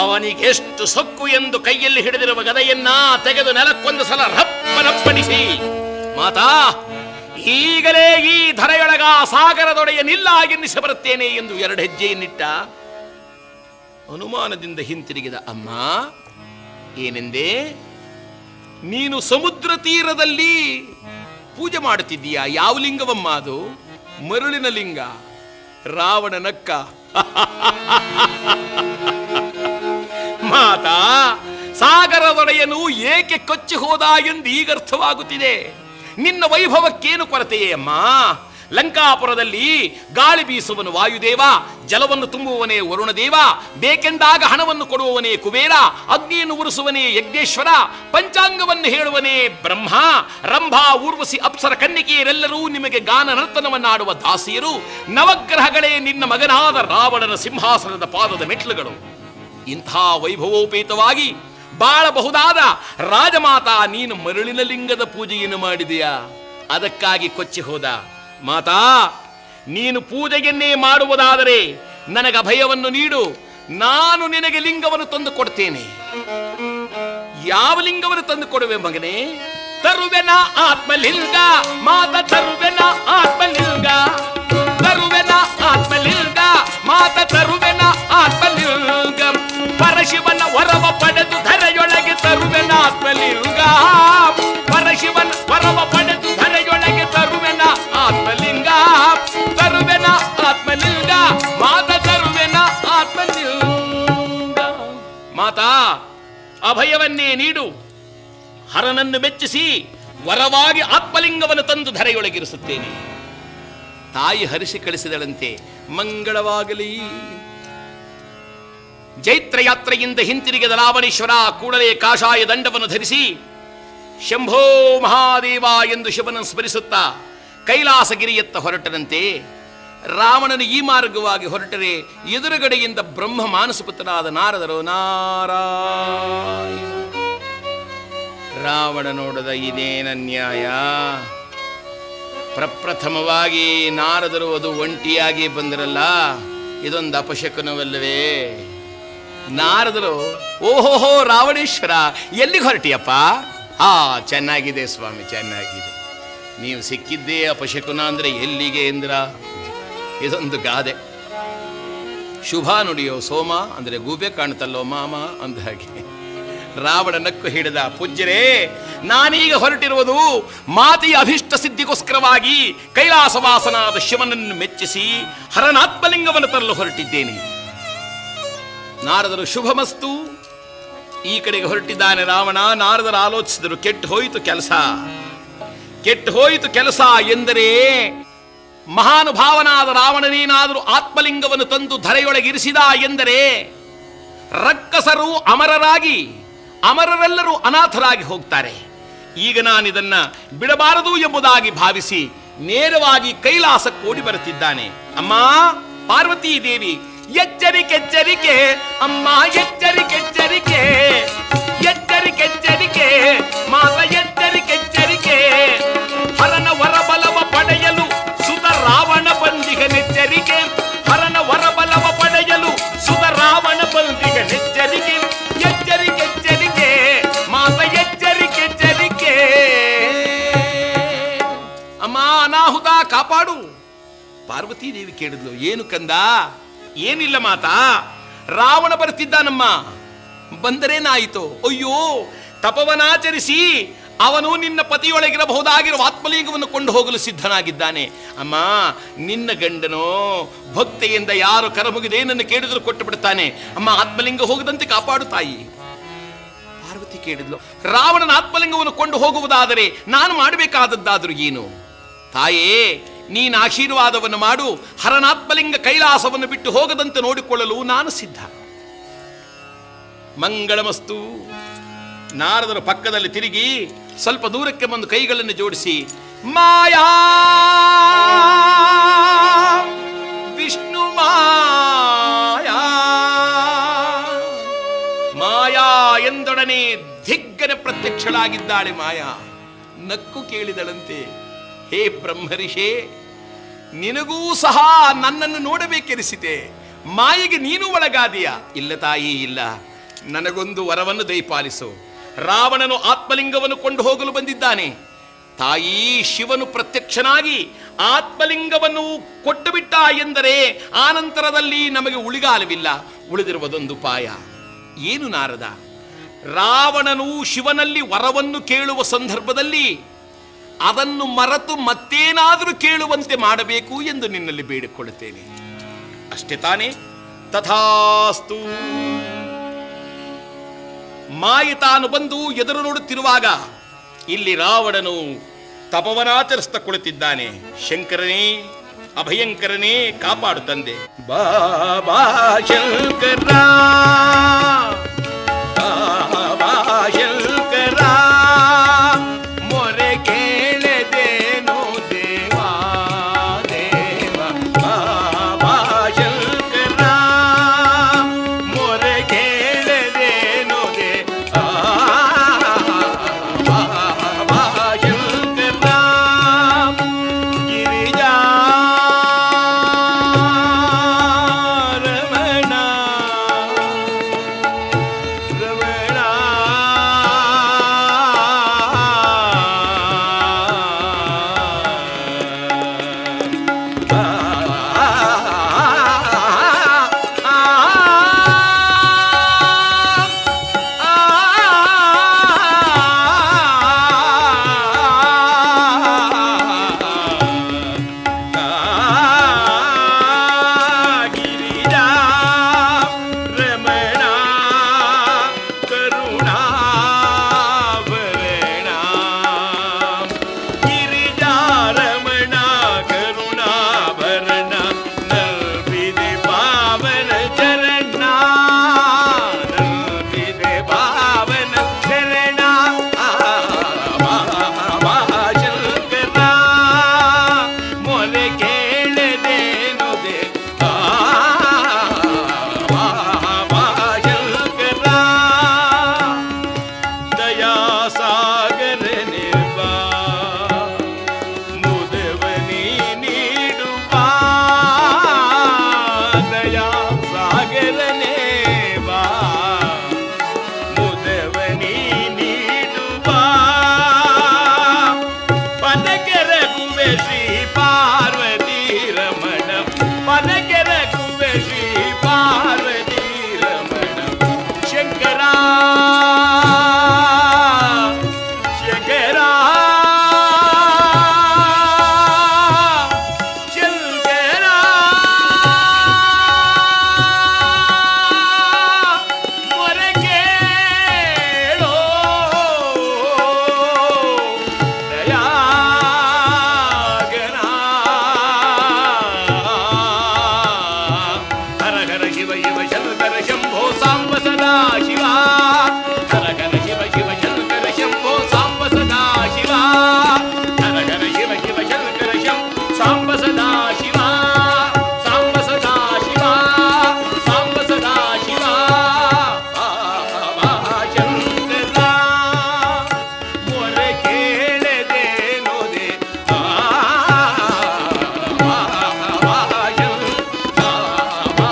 Speaker 1: ಅವನಿಗೆಷ್ಟು ಸೊಕ್ಕು ಎಂದು ಕೈಯಲ್ಲಿ ಹಿಡಿದಿರುವ ಗದೆಯನ್ನ ತೆಗೆದು ನೆಲಕ್ಕೊಂದು ಸಲ ರಪ್ಪನಪ್ಪನಿಸಿ, ಮಾತಾ, ಈಗಲೇ ಈ ಧರೆಯೊಳಗ ಸಾಗರದೊಡೆಯನಿಲ್ಲ ಎನ್ನಿಸಿ ಬರುತ್ತೇನೆ ಎಂದು ಎರಡು ಹೆಜ್ಜೆಯನ್ನಿಟ್ಟ. ಅನುಮಾನದಿಂದ ಹಿಂತಿರುಗಿದ. ಅಮ್ಮ, ಏನೆಂದೆ? ನೀನು ಸಮುದ್ರ ತೀರದಲ್ಲಿ ಪೂಜೆ ಮಾಡುತ್ತಿದ್ದೀಯಾ? ಯಾವ ಲಿಂಗವಮ್ಮ ಅದು? ಮರುಳಿನ ಲಿಂಗ. ರಾವಣನಕ್ಕ. ಮಾತಾ, ಸಾಗರದೊಡೆಯನು ಏಕೆ ಕೊಚ್ಚಿ ಹೋದ ಎಂದು ಈಗ ಅರ್ಥವಾಗುತ್ತಿದೆ. ನಿನ್ನ ವೈಭವಕ್ಕೇನು ಕೊರತೆಯೇ ಅಮ್ಮ? ಲಂಕಾಪುರದಲ್ಲಿ ಗಾಳಿ ಬೀಸುವನು ವಾಯುದೇವ, ಜಲವನ್ನು ತುಂಬುವವನೇ ವರುಣದೇವ, ಬೇಕೆಂದಾಗ ಹಣವನ್ನು ಕೊಡುವವನೇ ಕುಬೇರ, ಅಗ್ನಿಯನ್ನು ಉರಿಸುವನೇ ಯಜ್ಞೇಶ್ವರ, ಪಂಚಾಂಗವನ್ನು ಹೇಳುವನೇ ಬ್ರಹ್ಮ, ರಂಭಾ, ಊರ್ವಶಿ, ಅಪ್ಸರ ಕನ್ನಿಕೆಯರೆಲ್ಲರೂ ನಿಮಗೆ ಗಾನ ನರ್ತನವನ್ನಾಡುವ ದಾಸಿಯರು. ನವಗ್ರಹಗಳೇ ನಿನ್ನ ಮಗನಾದ ರಾವಣನ ಸಿಂಹಾಸನದ ಪಾದದ ಮೆಟ್ಲುಗಳು. ಇಂಥ ವೈಭವೋಪೇತವಾಗಿ ಬಾಳಬಹುದಾದ ರಾಜಮಾತಾ, ನೀನು ಮರಳಿನ ಲಿಂಗದ ಪೂಜೆಯನ್ನು ಮಾಡಿದೆಯಾ? ಅದಕ್ಕಾಗಿ ಕೊಚ್ಚಿ ಹೋದ. ಮಾತಾ, ನೀನು ಪೂಜೆಯನ್ನೇ ಮಾಡುವುದಾದರೆ ನನಗೆ ಅಭಯವನ್ನು ನೀಡು, ನಾನು ನಿನಗೆ ಲಿಂಗವನ್ನು ತಂದು ಕೊಡ್ತೇನೆ. ಯಾವ ಲಿಂಗವನ್ನು ತಂದು ಕೊಡುವೆ ಮಗನೇ? ತರುವೆನ ಆತ್ಮಲಿಂಗ ಮಾತ, ತರುವೆನ ಆತ್ಮಲಿಂಗ, ತರುವೆನ ಆತ್ಮಲಿಂಗ ಮಾತ, ತರುವೆನ ಆತ್ಮಲಿಂಗ, ಪರಶಿವನ ವರವ ಪಡೆದು ಧರೆಯೊಳಗೆ ತರುವೆನ ಆತ್ಮಲಿಂಗ, ಪರಶಿವ ಅಭಯವನ್ನೇ ನೀಡು. ಹರನನ್ನು ಮೆಚ್ಚಿಸಿ ವರವಾಗಿ ಆತ್ಮಲಿಂಗವನ್ನು ತಂದು ಧರೆಯೊಳಗಿರಿಸುತ್ತೇನೆ. ತಾಯಿ ಹರಿಸಿ ಕಳಿಸಿದಳಂತೆ. ಮಂಗಳವಾಗಲಿ. ಜೈತ್ರ ಯಾತ್ರೆಯಿಂದ ಹಿಂತಿರುಗಿದ ರಾವಣೇಶ್ವರ ಕೂಡಲೇ ಕಾಷಾಯ ದಂಡವನ್ನು ಧರಿಸಿ ಶಂಭೋ ಮಹಾದೇವ ಎಂದು ಶಿವನನ್ನು ಸ್ಮರಿಸುತ್ತಾ ಕೈಲಾಸಗಿರಿಯತ್ತ ಹೊರಟನಂತೆ. ರಾವಣನು ಈ ಮಾರ್ಗವಾಗಿ ಹೊರಟರೆ ಎದುರುಗಡೆಯಿಂದ ಬ್ರಹ್ಮ ಮಾನಸಪುತ್ರನಾದ ನಾರದರು ನಾರಾಯಣ. ರಾವಣ ನೋಡದ ಇದೇನನ್ಯಾಯ. ಪ್ರಪ್ರಥಮವಾಗಿ ನಾರದರು ಅದು ಒಂಟಿಯಾಗಿ ಬಂದರಲ್ಲ, ಇದೊಂದು ಅಪಶಕುನವಲ್ಲವೇ? ನಾರದರು, ಓಹೋಹೋ ರಾವಣೇಶ್ವರ, ಎಲ್ಲಿಗೆ ಹೊರಟಿಯಪ್ಪ? ಚೆನ್ನಾಗಿದೆ ಸ್ವಾಮಿ, ಚೆನ್ನಾಗಿದೆ. ನೀವು ಸಿಕ್ಕಿದ್ದೇ ಅಪಶಕುನ ಅಂದರೆ ಎಲ್ಲಿಗೆ ಎಂದ್ರ? ಇದೊಂದು ಗಾದೆ. ಶುಭ ನುಡಿಯೋ ಸೋಮ ಅಂದರೆ ಗೂಬೆ ಕಾಣುತ್ತಲ್ಲೋ ಮಾಮ ಅಂದ ಹಾಗೆ. ರಾವಣ ನಕ್ಕು ಹಿಡಿದ, ಪೂಜ್ಯರೇ, ನಾನೀಗ ಹೊರಟಿರುವುದು ಮಾತೆಯ ಅಭಿಷ್ಟ ಸಿದ್ಧಿಗೋಸ್ಕರವಾಗಿ ಕೈಲಾಸವಾಸನಾದ ಶಿವನನ್ನು ಮೆಚ್ಚಿಸಿ ಹರನಾತ್ಮಲಿಂಗವನ್ನು ತರಲು ಹೊರಟಿದ್ದೇನೆ. ನಾರದರು ಶುಭಮಸ್ತು. ಈ ಕಡೆಗೆ ಹೊರಟಿದ್ದಾನೆ ರಾವಣ. ನಾರದರು ಆಲೋಚಿಸಿದರು, ಕೆಟ್ಟು ಹೋಯಿತು ಕೆಲಸ, ಕೆಟ್ಟು ಹೋಯಿತು ಕೆಲಸ ಎಂದರೆ ಮಹಾನುಭಾವನಾದ ರಾವಣನೇನಾದರೂ ಆತ್ಮಲಿಂಗವನ್ನು ತಂದು ಧರೆಯೊಳಗಿರಿಸಿದ ಎಂದರೆ ರಕ್ಕಸರು ಅಮರರಾಗಿ ಅಮರರೆಲ್ಲರೂ ಅನಾಥರಾಗಿ ಹೋಗ್ತಾರೆ. ಈಗ ನಾನಿದನ್ನ ಬಿಡಬಾರದು ಎಂಬುದಾಗಿ ಭಾವಿಸಿ ನೇರವಾಗಿ ಕೈಲಾಸಕ್ಕೆ ಓಡಿ ಬರುತ್ತಿದ್ದಾನೆ. ಅಮ್ಮ ಪಾರ್ವತೀ ದೇವಿ, ಎಚ್ಚರಿಕೆ ಎಚ್ಚರಿಕೆ ಅಮ್ಮ, ಎಚ್ಚರಿಕೆ ಎಚ್ಚರಿಕೆ, ಎಚ್ಚರಿಕೆ ಎಚ್ಚರಿಕೆ ಮಾತ, ಎಚ್ಚರಿಕೆ ಎಚ್ಚರಿಕೆ. ಹರನ ವರಬಲವ ಪಡೆಯಲು ಸುತ ರಾವಣ ಬಂದಿಗನೆಚ್ಚರಿಕೆ. ಹರನ ವರಬಲವ ಪಡೆಯಲು ಸುತ ರಾವಣ ಬಂದಿಗನೆಚ್ಚರಿಕೆ. ಎಚ್ಚರಿಕೆ ಎಚ್ಚರಿಕೆ ಮಾತ, ಎಚ್ಚರಿಕೆ ಎಚ್ಚರಿಕೆ. ಅಮ್ಮ ಅನಾಹುತ ಕಾಪಾಡು. ಪಾರ್ವತೀ ದೇವಿ ಕೇಳಿದ್ಲು, ಏನು ಕಂದ? ಏನಿಲ್ಲ ಮಾತಾ, ರಾವಣ ಬರ್ತಿದ್ದಾನಮ್ಮ. ಬಂದರೇನಾಯಿತು? ಅಯ್ಯೋ, ತಪವನಾಚರಿಸಿ ಅವನು ನಿನ್ನ ಪತಿಯೊಳಗಿರಬಹುದಾಗಿರುವ ಆತ್ಮಲಿಂಗವನ್ನು ಕೊಂಡು ಹೋಗಲು ಸಿದ್ಧನಾಗಿದ್ದಾನೆ. ಅಮ್ಮ, ನಿನ್ನ ಗಂಡನೋ ಭಕ್ತಿಯಿಂದ ಯಾರು ಕರಮುಗಿದೇನನ್ನು ಕೇಳಿದ್ರು ಕೊಟ್ಟು ಬಿಡ್ತಾನೆ. ಅಮ್ಮ, ಆತ್ಮಲಿಂಗ ಹೋಗದಂತೆ ಕಾಪಾಡು ತಾಯಿ. ಪಾರ್ವತಿ ಕೇಳಿದ್ಲು, ರಾವಣನ ಆತ್ಮಲಿಂಗವನ್ನು ಕೊಂಡು ಹೋಗುವುದಾದರೆ ನಾನು ಮಾಡಬೇಕಾದದ್ದಾದರೂ ಏನು? ತಾಯೇ, ನೀನು ಆಶೀರ್ವಾದವನ್ನು ಮಾಡು. ಹರನಾತ್ಮಲಿಂಗ ಕೈಲಾಸವನ್ನು ಬಿಟ್ಟು ಹೋಗದಂತೆ ನೋಡಿಕೊಳ್ಳಲು ನಾನು ಸಿದ್ಧ. ಮಂಗಳಮಸ್ತು. ನಾರದರ ಪಕ್ಕದಲ್ಲಿ ತಿರುಗಿ ಸ್ವಲ್ಪ ದೂರಕ್ಕೆ ಬಂದು ಕೈಗಳನ್ನು ಜೋಡಿಸಿ, ಮಾಯಾ ವಿಷ್ಣು ಮಾಯಾ ಮಾಯಾ ಎಂದೊಡನೆ ದಿಗ್ಗನೆ ಪ್ರತ್ಯಕ್ಷಳಾಗಿದ್ದಾಳೆ ಮಾಯಾ. ನಕ್ಕು ಕೇಳಿದಳಂತೆ, ಹೇ ಬ್ರಹ್ಮರಿಷೇ, ನಿನಗೂ ಸಹ ನನ್ನನ್ನು ನೋಡಬೇಕೆನಿಸಿತೆ. ಮಾಯೆಗೆ ನೀನು ಒಳಗಾದೀಯ? ಇಲ್ಲ ತಾಯಿ, ಇಲ್ಲ. ನನಗೊಂದು ವರವನ್ನು ದಯಪಾಲಿಸು. ರಾವಣನು ಆತ್ಮಲಿಂಗವನ್ನು ಕೊಂಡು ಹೋಗಲು ಬಂದಿದ್ದಾನೆ. ತಾಯಿ, ಶಿವನು ಪ್ರತ್ಯಕ್ಷನಾಗಿ ಆತ್ಮಲಿಂಗವನ್ನು ಕೊಟ್ಟು ಬಿಟ್ಟ ಎಂದರೆ ಆನಂತರದಲ್ಲಿ ನಮಗೆ ಉಳಿಗಾಲವಿಲ್ಲ. ಉಳಿದಿರುವುದೊಂದು ಉಪಾಯ. ಏನು ನಾರದ? ರಾವಣನು ಶಿವನಲ್ಲಿ ವರವನ್ನು ಕೇಳುವ ಸಂದರ್ಭದಲ್ಲಿ ಅದನ್ನು ಮರೆತು ಮತ್ತೇನಾದರೂ ಕೇಳುವಂತೆ ಮಾಡಬೇಕು ಎಂದು ನಿನ್ನಲ್ಲಿ ಬೇಡಿಕೊಳ್ಳುತ್ತೇನೆ. ಅಷ್ಟೇ ತಾನೇ? ತಥಾಸ್ತು. ಮಾಯಿ ತಾನು ಬಂದು ಎದುರು ನೋಡುತ್ತಿರುವಾಗ ಇಲ್ಲಿ ರಾವಣನು ತಪವನಾಚರಿಸ್ತಾ ಕುಳಿತಿದ್ದಾನೆ. ಶಂಕರನೇ, ಅಭಯಂಕರನೇ, ಕಾಪಾಡು ತಂದೆ. ಬಾಬಾ ಶಂಕರ, ಬಾಬಾ ಶಂಕರ, ಮೊರೆ ಕೇಳದೇನು ದೇವಾ ದೇವ. ಬಾಬಾ ಶಂಕರ, ಮೊರೆ ಕೇಳದೇನು ದೇವಾ. ಬಾಬಾ ಶಂಕರ, ಗಿರಿಜಾ ರಮಣ, ಶಂಕರ ಶಂಭೋ ಸಾಂಬ ಸದಾ ಶಿವ ಹರ ಹರ ಶಿವ ಶಿವ ಶಂಕರ ಶಂಭೋ ಸಾಂಬ ಸದಾ ಶಿವ ಹರ ಹರ ಶಿವ ಶಿವ ಶಂಕರ ಸಾಂಬ ಸದಾ ಶಿವ ಸಾಂಬ ಸದಾ ಶಿವ ಸಾಂಬ ಸದಾ ಶಿವ ಶಂಕರ ಮೊರೆ ಕೇಳದೇನೋದೆ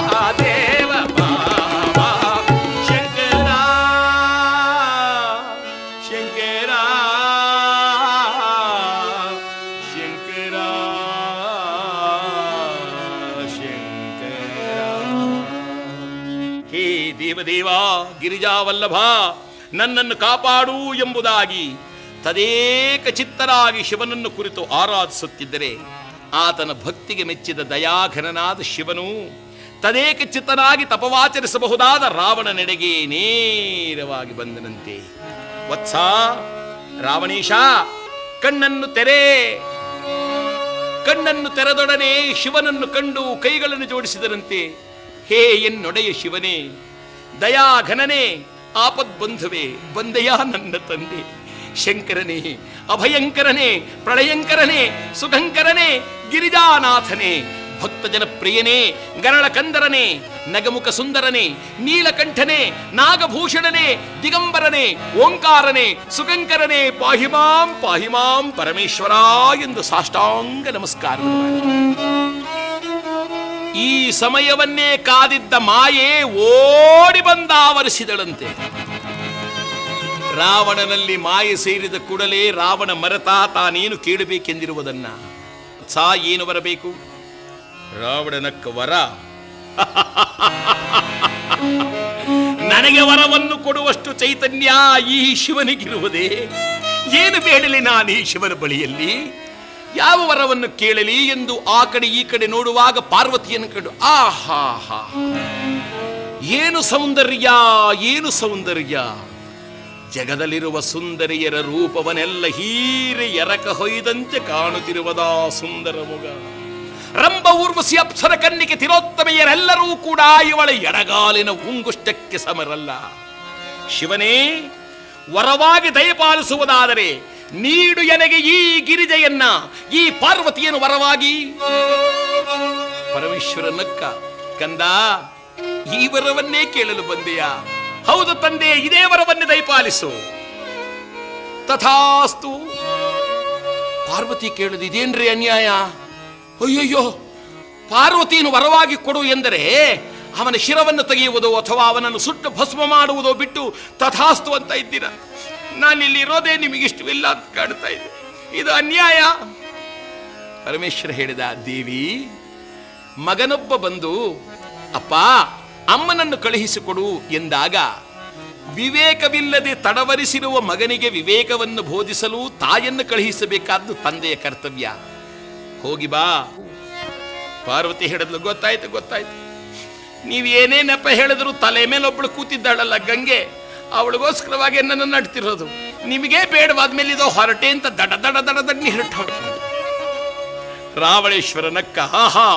Speaker 1: ಮಹಾದೇವ ಶಂಕರ ಶಂಕರ ಶಂಕರ ಶಂಕರ ಹೇ ದೇವದೇವ ಗಿರಿಜಾವಲ್ಲಭ ನನ್ನನ್ನು ಕಾಪಾಡು ಎಂಬುದಾಗಿ ತದೇಕ ಚಿತ್ತರಾಗಿ ಶಿವನನ್ನು ಕುರಿತು ಆರಾಧಿಸುತ್ತಿದ್ದರೆ ಆತನ ಭಕ್ತಿಗೆ ಮೆಚ್ಚಿದ ದಯಾಘನನಾದ ಶಿವನು ತದೇಕ ಚಿತ್ತನಾಗಿ ತಪವಾಚರಿಸಬಹುದಾದ ರಾವಣನೆಡೆಗೆ ನೇರವಾಗಿ ಬಂದನಂತೆ. ವತ್ಸ ರಾವಣೇಶ, ಕಣ್ಣನ್ನು ತೆರೆ. ಕಣ್ಣನ್ನು ತೆರೆದೊಡನೆ ಶಿವನನ್ನು ಕಂಡು ಕೈಗಳನ್ನು ಜೋಡಿಸಿದರಂತೆ. ಹೇ ಎನ್ನೊಡೆಯ ಶಿವನೇ, ದಯಾಘನನೇ, ಆಪದ್ಬಂಧುವೆ, ಬಂದೆಯ ನನ್ನ ತಂದೆ. ಶಂಕರನೇ, ಅಭಯಂಕರನೇ, ಪ್ರಳಯಂಕರನೇ, ಸುಖಂಕರನೇ, ಗಿರಿಜಾನಾಥನೇ, ಭಕ್ತ ಜನಪ್ರಿಯನೇ, ಗರಳ ಕಂದರನೇ, ನಗಮುಖ ಸುಂದರನೇ, ನೀಲಕಂಠನೇ, ನಾಗಭೂಷಣನೇ, ದಿಗಂಬರನೇ, ಓಂಕಾರನೇ, ಸುಖಂಕರನೇ, ಪಾಹಿಮಾಂ ಪಾಹಿಮಾಂ ಪರಮೇಶ್ವರ ಎಂದು ಸಾಷ್ಟಾಂಗ ನಮಸ್ಕಾರ. ಈ ಸಮಯವನ್ನೇ ಕಾದಿದ್ದ ಮಾಯೆ ಓಡಿ ಬಂದಾವರಿಸಿದಳಂತೆ. ರಾವಣನಲ್ಲಿ ಮಾಯೆ ಸೇರಿದ ಕೂಡಲೇ ರಾವಣ ಮರೆತ ತಾನೇನು ಕೇಳಬೇಕೆಂದಿರುವುದನ್ನ. ಸಾ ಏನು ಬರಬೇಕು? ರಾವಣನಕ್ಕ ವರ. ನನಗೆ ವರವನ್ನು ಕೊಡುವಷ್ಟು ಚೈತನ್ಯ ಈ ಶಿವನಿಗಿರುವುದೇ? ಏನು ಬೇಡಲಿ ನಾನು ಈ ಶಿವನ ಬಳಿಯಲ್ಲಿ? ಯಾವ ವರವನ್ನು ಕೇಳಲಿ ಎಂದು ಆ ಕಡೆ ಈ ಕಡೆ ನೋಡುವಾಗ ಪಾರ್ವತಿಯನ್ನು ಕಂಡು ಆಹಾ, ಏನು ಸೌಂದರ್ಯ, ಏನು ಸೌಂದರ್ಯ! ಜಗದಲ್ಲಿರುವ ಸುಂದರಿಯರ ರೂಪವನ್ನೆಲ್ಲ ಹೀರೆ ಎರಕ ಹೊಯ್ದಂತೆ ಕಾಣುತ್ತಿರುವುದಾ ಸುಂದರ ಮುಗ. ರಂಭ, ಊರ್ವಶಿ, ಅಪ್ಸರ, ಕನ್ನಿಕೆ, ತಿರೋತ್ತಮೆಯರೆಲ್ಲರೂ ಕೂಡ ಇವಳ ಎಡಗಾಲಿನ ಉಂಗುಷ್ಟಕ್ಕೆ ಸಮರಲ್ಲ. ಶಿವನೇ, ವರವಾಗಿ ದಯಪಾಲಿಸುವುದಾದರೆ ನೀಡು ಎನಗೆ ಈ ಗಿರಿಜೆಯನ್ನ, ಈ ಪಾರ್ವತಿಯನ್ನು ವರವಾಗಿ. ಪರಮೇಶ್ವರನಕ್ಕ, ಕಂದ, ಈ ವರವನ್ನೇ ಕೇಳಲು ಬಂದೆಯಾ? ಹೌದು ತಂದೆ, ಇದೇ ವರವನ್ನೇ ದಯಪಾಲಿಸು. ತಥಾಸ್ತು. ಪಾರ್ವತಿ ಕೇಳದು, ಇದೇನ್ರಿ ಅನ್ಯಾಯ? ಅಯ್ಯಯ್ಯೋ, ಪಾರ್ವತಿಯನ್ನು ವರವಾಗಿ ಕೊಡು ಎಂದರೆ ಅವನ ಶಿರವನ್ನು ತೆಗೆಯುವುದೋ ಅಥವಾ ಅವನನ್ನು ಸುಟ್ಟು ಭಸ್ಮ ಮಾಡುವುದೋ ಬಿಟ್ಟು ತಥಾಸ್ತು ಅಂತ ಇದ್ದೀರ. ನಾನಿಲ್ಲಿ ಇರೋದೇ ನಿಮಗಿಷ್ಟು ಇಲ್ಲ ಅಂತ ಕಾಣ್ತಾ ಇದೆ. ಇದು ಅನ್ಯಾಯ. ಪರಮೇಶ್ವರ ಹೇಳಿದ, ದೇವಿ, ಮಗನೊಬ್ಬ ಬಂದು ಅಪ್ಪ ಅಮ್ಮನನ್ನು ಕಳುಹಿಸಿಕೊಡು ಎಂದಾಗ ವಿವೇಕವಿಲ್ಲದೆ ತಡವರಿಸಿರುವ ಮಗನಿಗೆ ವಿವೇಕವನ್ನು ಬೋಧಿಸಲು ತಾಯನ್ನು ಕಳುಹಿಸಬೇಕಾದ್ದು ತಂದೆಯ ಕರ್ತವ್ಯ. ಹೋಗಿ ಬಾ. ಪಾರ್ವತಿ ಹೇಳಿದ್ಲು, ಗೊತ್ತಾಯ್ತು ಗೊತ್ತಾಯ್ತು, ನೀವು ಏನೇ ನೆಪ ಹೇಳಿದ್ರು ತಲೆ ಮೇಲೆ ಒಬ್ಬಳು ಕೂತಿದ್ದಾಳಲ್ಲ ಗಂಗೆ, ಅವಳಿಗೋಸ್ಕರವಾಗಿ ನನ್ನನ್ನು ನಡ್ತಿರೋದು. ನಿಮಗೆ ಬೇಡವಾದ್ಮೇಲೆ ಇದೋ ಹೊರಟೆ ಅಂತ ದಡ ದಡ ದಡ ದಡ್ನಿ ಹೊರಟ. ರಾವಣೇಶ್ವರನಕ್ಕ, ಆಹಾ,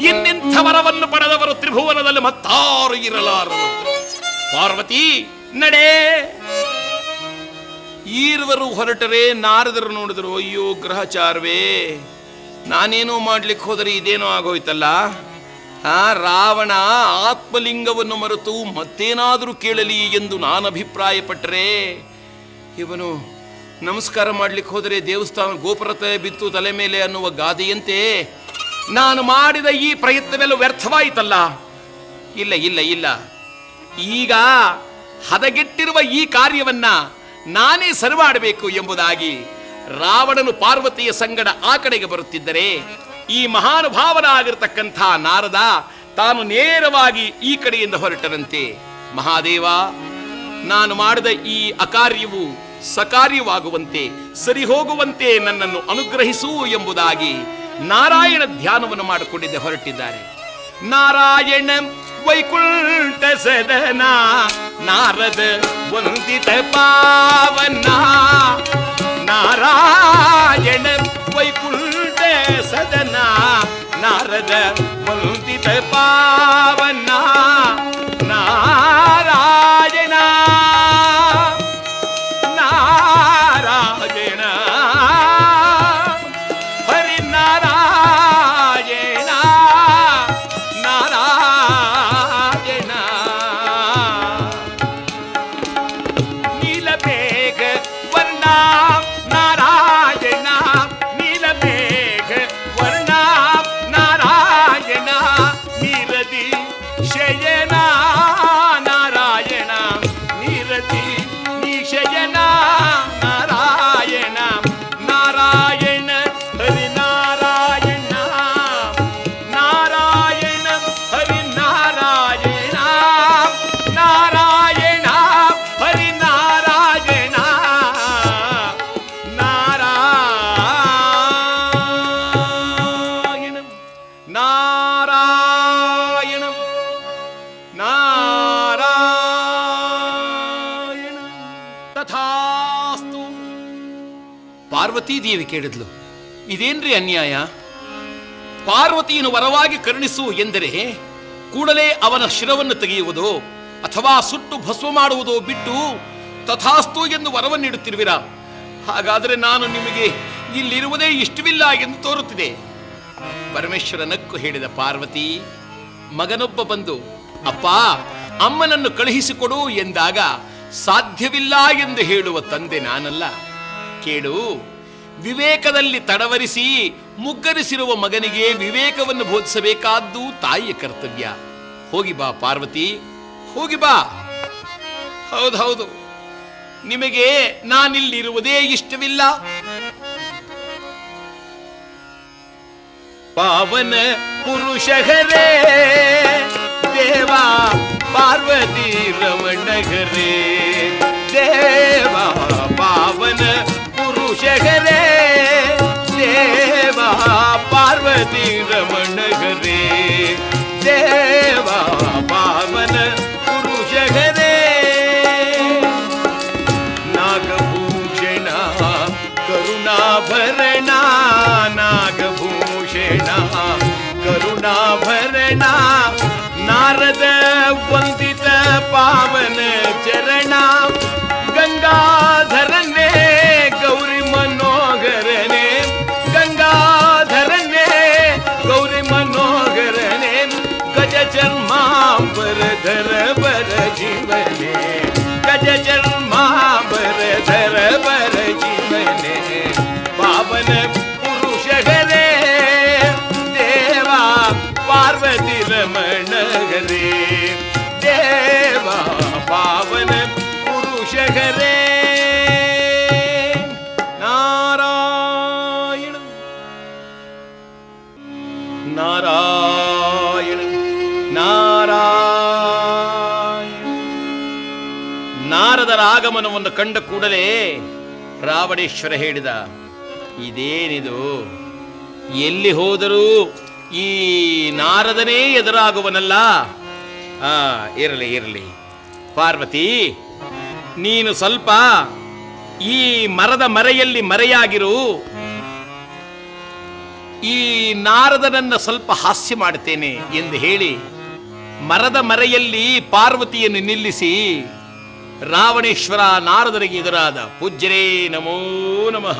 Speaker 1: ಇನ್ನಿಂಥ ವರವನ್ನು ಪಡೆದವರು ತ್ರಿಭುವನದಲ್ಲಿ ಮತ್ತಾರು ಇರಲಾರರು. ಪಾರ್ವತಿ ನಡೆ. ಈರ್ವರು ಹೊರಟರೆ ನಾರದರು ನೋಡಿದ್ರು, ಅಯ್ಯೋ ಗ್ರಹಚಾರವೇ, ನಾನೇನೋ ಮಾಡ್ಲಿಕ್ಕೆ ಹೋದರೆ ಇದೇನೋ ಆಗೋಯ್ತಲ್ಲ. ರಾವಣ ಆತ್ಮಲಿಂಗವನ್ನು ಮರೆತು ಮತ್ತೇನಾದರೂ ಕೇಳಲಿ ಎಂದು ನಾನು ಅಭಿಪ್ರಾಯಪಟ್ಟರೆ, ಇವನು ನಮಸ್ಕಾರ ಮಾಡ್ಲಿಕ್ಕೆ ಹೋದರೆ ದೇವಸ್ಥಾನ ಗೋಪುರತೆ ಬಿತ್ತು ತಲೆ ಮೇಲೆ ಅನ್ನುವ ಗಾದೆಯಂತೆ ನಾನು ಮಾಡಿದ ಈ ಪ್ರಯತ್ನವೆಲ್ಲ ವ್ಯರ್ಥವಾಯಿತಲ್ಲ. ಇಲ್ಲ ಇಲ್ಲ ಇಲ್ಲ, ಈಗ ಹದಗೆಟ್ಟಿರುವ ಈ ಕಾರ್ಯವನ್ನ ನಾನೇ ಸರಿ ಮಾಡಬೇಕು ಎಂಬುದಾಗಿ ರಾವಣನು ಪಾರ್ವತಿಯ ಸಂಗಡ ಆ ಕಡೆಗೆ ಬರುತ್ತಿದ್ದರೆ, ಈ ಮಹಾನುಭಾವನಾಗಿರ್ತಕ್ಕಂಥ ನಾರದ ತಾನು ನೇರವಾಗಿ ಈ ಕಡೆಯಿಂದ ಹೊರಟರಂತೆ. ಮಹಾದೇವ, ನಾನು ಮಾಡಿದ ಈ ಅಕಾರ್ಯವು ಸಕಾರ್ಯವಾಗುವಂತೆ, ಸರಿ ಹೋಗುವಂತೆ ನನ್ನನ್ನು ಅನುಗ್ರಹಿಸು ಎಂಬುದಾಗಿ ನಾರಾಯಣ ಧ್ಯಾನವನ್ನು ಮಾಡಿಕೊಂಡಿದ್ದೆ ಹೊರಟಿದ್ದಾರೆ. ನಾರಾಯಣ ವೈಕುಂಠ ಸದನ ನಾರದ ವಂದಿತ ಪಾವನ, ನಾರಾಯಣ ವೈಕುಂಠ ಸದನ ನಾರದ ವಂದಿತ ಪಾವನ ನಾರಾಯಣ ನಾರಾಯಣ ಹರಿ ನಾರಾಯಣ ನಾರಾಯಣ ನೀಲಮೇಘ ವರ್ಣ ನಾರಾಯಣ ನೀಲಮೇಘ ವರ್ಣ ನಾರಾಯಣ ನೀರದಿ ಶಯನ ನಾರಾಯಣ ನೀರದಿ ನಿಶಯನ ನಾರಾಯಣ ನಾರಾಯಣ ಹರಿ ನಾರಾಯಣ ನಾರಾಯಣ ಹರಿ ನಾರಾಯಣ ನಾರಾಯಣ ಹರಿ ನಾರಾಯಣ ನಾರಾಯಣ ನಾರಾಯಣ ನಾರಾಯಣ ತಥಾಸ್ತು. ಪಾರ್ವತೀ ದೇವಿ ಕೇಳಿದ್ಲು, ಇದೇನ್ರಿ ಅನ್ಯಾಯ? ಪಾರ್ವತಿಯನ್ನು ವರವಾಗಿ ಕರುಣಿಸು ಎಂದರೆ ಕೂಡಲೇ ಅವನ ಶಿರವನ್ನು ತೆಗೆಯುವುದೋ ಅಥವಾ ಸುಟ್ಟು ಭಸ್ಮ ಮಾಡುವುದೋ ಬಿಟ್ಟು ತಥಾಸ್ತು ಎಂದು ವರವನ್ನಿಡುತ್ತಿರುವಿರ. ಹಾಗಾದರೆ ನಾನು ನಿಮಗೆ ಇಲ್ಲಿರುವುದೇ ಇಷ್ಟವಿಲ್ಲ ಎಂದು ತೋರುತ್ತಿದೆ. ಪರಮೇಶ್ವರ ನಕ್ಕು ಹೇಳಿದ ಪಾರ್ವತಿ, ಮಗನೊಬ್ಬ ಬಂದು ಅಪ್ಪ ಅಮ್ಮನನ್ನು ಕಳುಹಿಸಿಕೊಡು ಎಂದಾಗ ಸಾಧ್ಯವಿಲ್ಲ ಎಂದು ಹೇಳುವ ತಂದೆ ನಾನಲ್ಲ. ಕೇಳು, ವಿವೇಕದಲ್ಲಿ ತಡವರಿಸಿ ಮುಗ್ಗರಿಸಿರುವ ಮಗನಿಗೆ ವಿವೇಕವನ್ನು ಬೋಧಿಸಬೇಕಾದ್ದು ತಾಯಿಯ ಕರ್ತವ್ಯ. ಹೋಗಿ ಬಾ ಪಾರ್ವತಿ, ಹೋಗಿ ಬಾ. ಹೌದು, ನಿಮಗೆ ನಾನಿಲ್ಲಿರುವುದೇ ಇಷ್ಟವಿಲ್ಲ. ಪಾವನ ಪುರುಷ ಹರೇ ದೇವಾ ಪಾರ್ವತಿ ರಮಣ ಹರೇ ದೇವಾ ಪಾವನ ಪುರುಷ ಹರೇ ದೇವಾ ಪಾರ್ವತಿ ರಮಣ ಹರೇ ದೇವಾ ಪಾವನ ಪುರುಷ ಹರೇ ನಾಗಭೂಷಣ ಕರುಣಾಭರಣ ನಾಗಭೂಷಣ ಕರುಣಾಭರಣ ನಾರದ ವಂದಿತ ಪಾವನ ಚರಣ ಗಂಗಾಧರನೇ ಗೌರಿ ಮನೋಹರನೇ ಗಂಗಾಧರನೇ ಗೌರಿ ಮನೋಹರನೇ ಗಜ ಚರ್ಮಾಂಬರಧರ ಬರ ಜೀವನೇ ಗಜ ಚರ್ಮಾಂಬರಧರ ಬರ ಜೀವನೇ ಪಾವನ ಪುರುಷ ಹರೇ ದೇವಾ ಪಾರ್ವತಿ ರಮಣ ಹರೇ ದೇವಾ ಪಾವನ ಪುರುಷ ಹರೇ ನಾರಾಯಣ ನಾರಾಯಣ ನಾರಾಯಣ. ನಾರದರ ಆಗಮನವನ್ನು ಕಂಡ ಕೂಡಲೇ ರಾವಣೇಶ್ವರ ಹೇಳಿದ, ಇದೇನಿದು? ಎಲ್ಲಿ ಹೋದರೂ ಈ ನಾರದನೇ ಎದುರಾಗುವನಲ್ಲ. ಇರಲಿ ಪಾರ್ವತಿ, ನೀನು ಸ್ವಲ್ಪ ಈ ಮರದ ಮರೆಯಲ್ಲಿ ಮರೆಯಾಗಿರು. ಈ ನಾರದನನ್ನ ಸ್ವಲ್ಪ ಹಾಸ್ಯ ಮಾಡುತ್ತೇನೆ ಎಂದು ಹೇಳಿ ಮರದ ಮರೆಯಲ್ಲಿ ಪಾರ್ವತಿಯನ್ನು ನಿಲ್ಲಿಸಿ ರಾವಣೇಶ್ವರ ನಾರದರಿಗೆ ಎದುರಾದ. ಪೂಜ್ಯರೇ ನಮೋ ನಮಃ.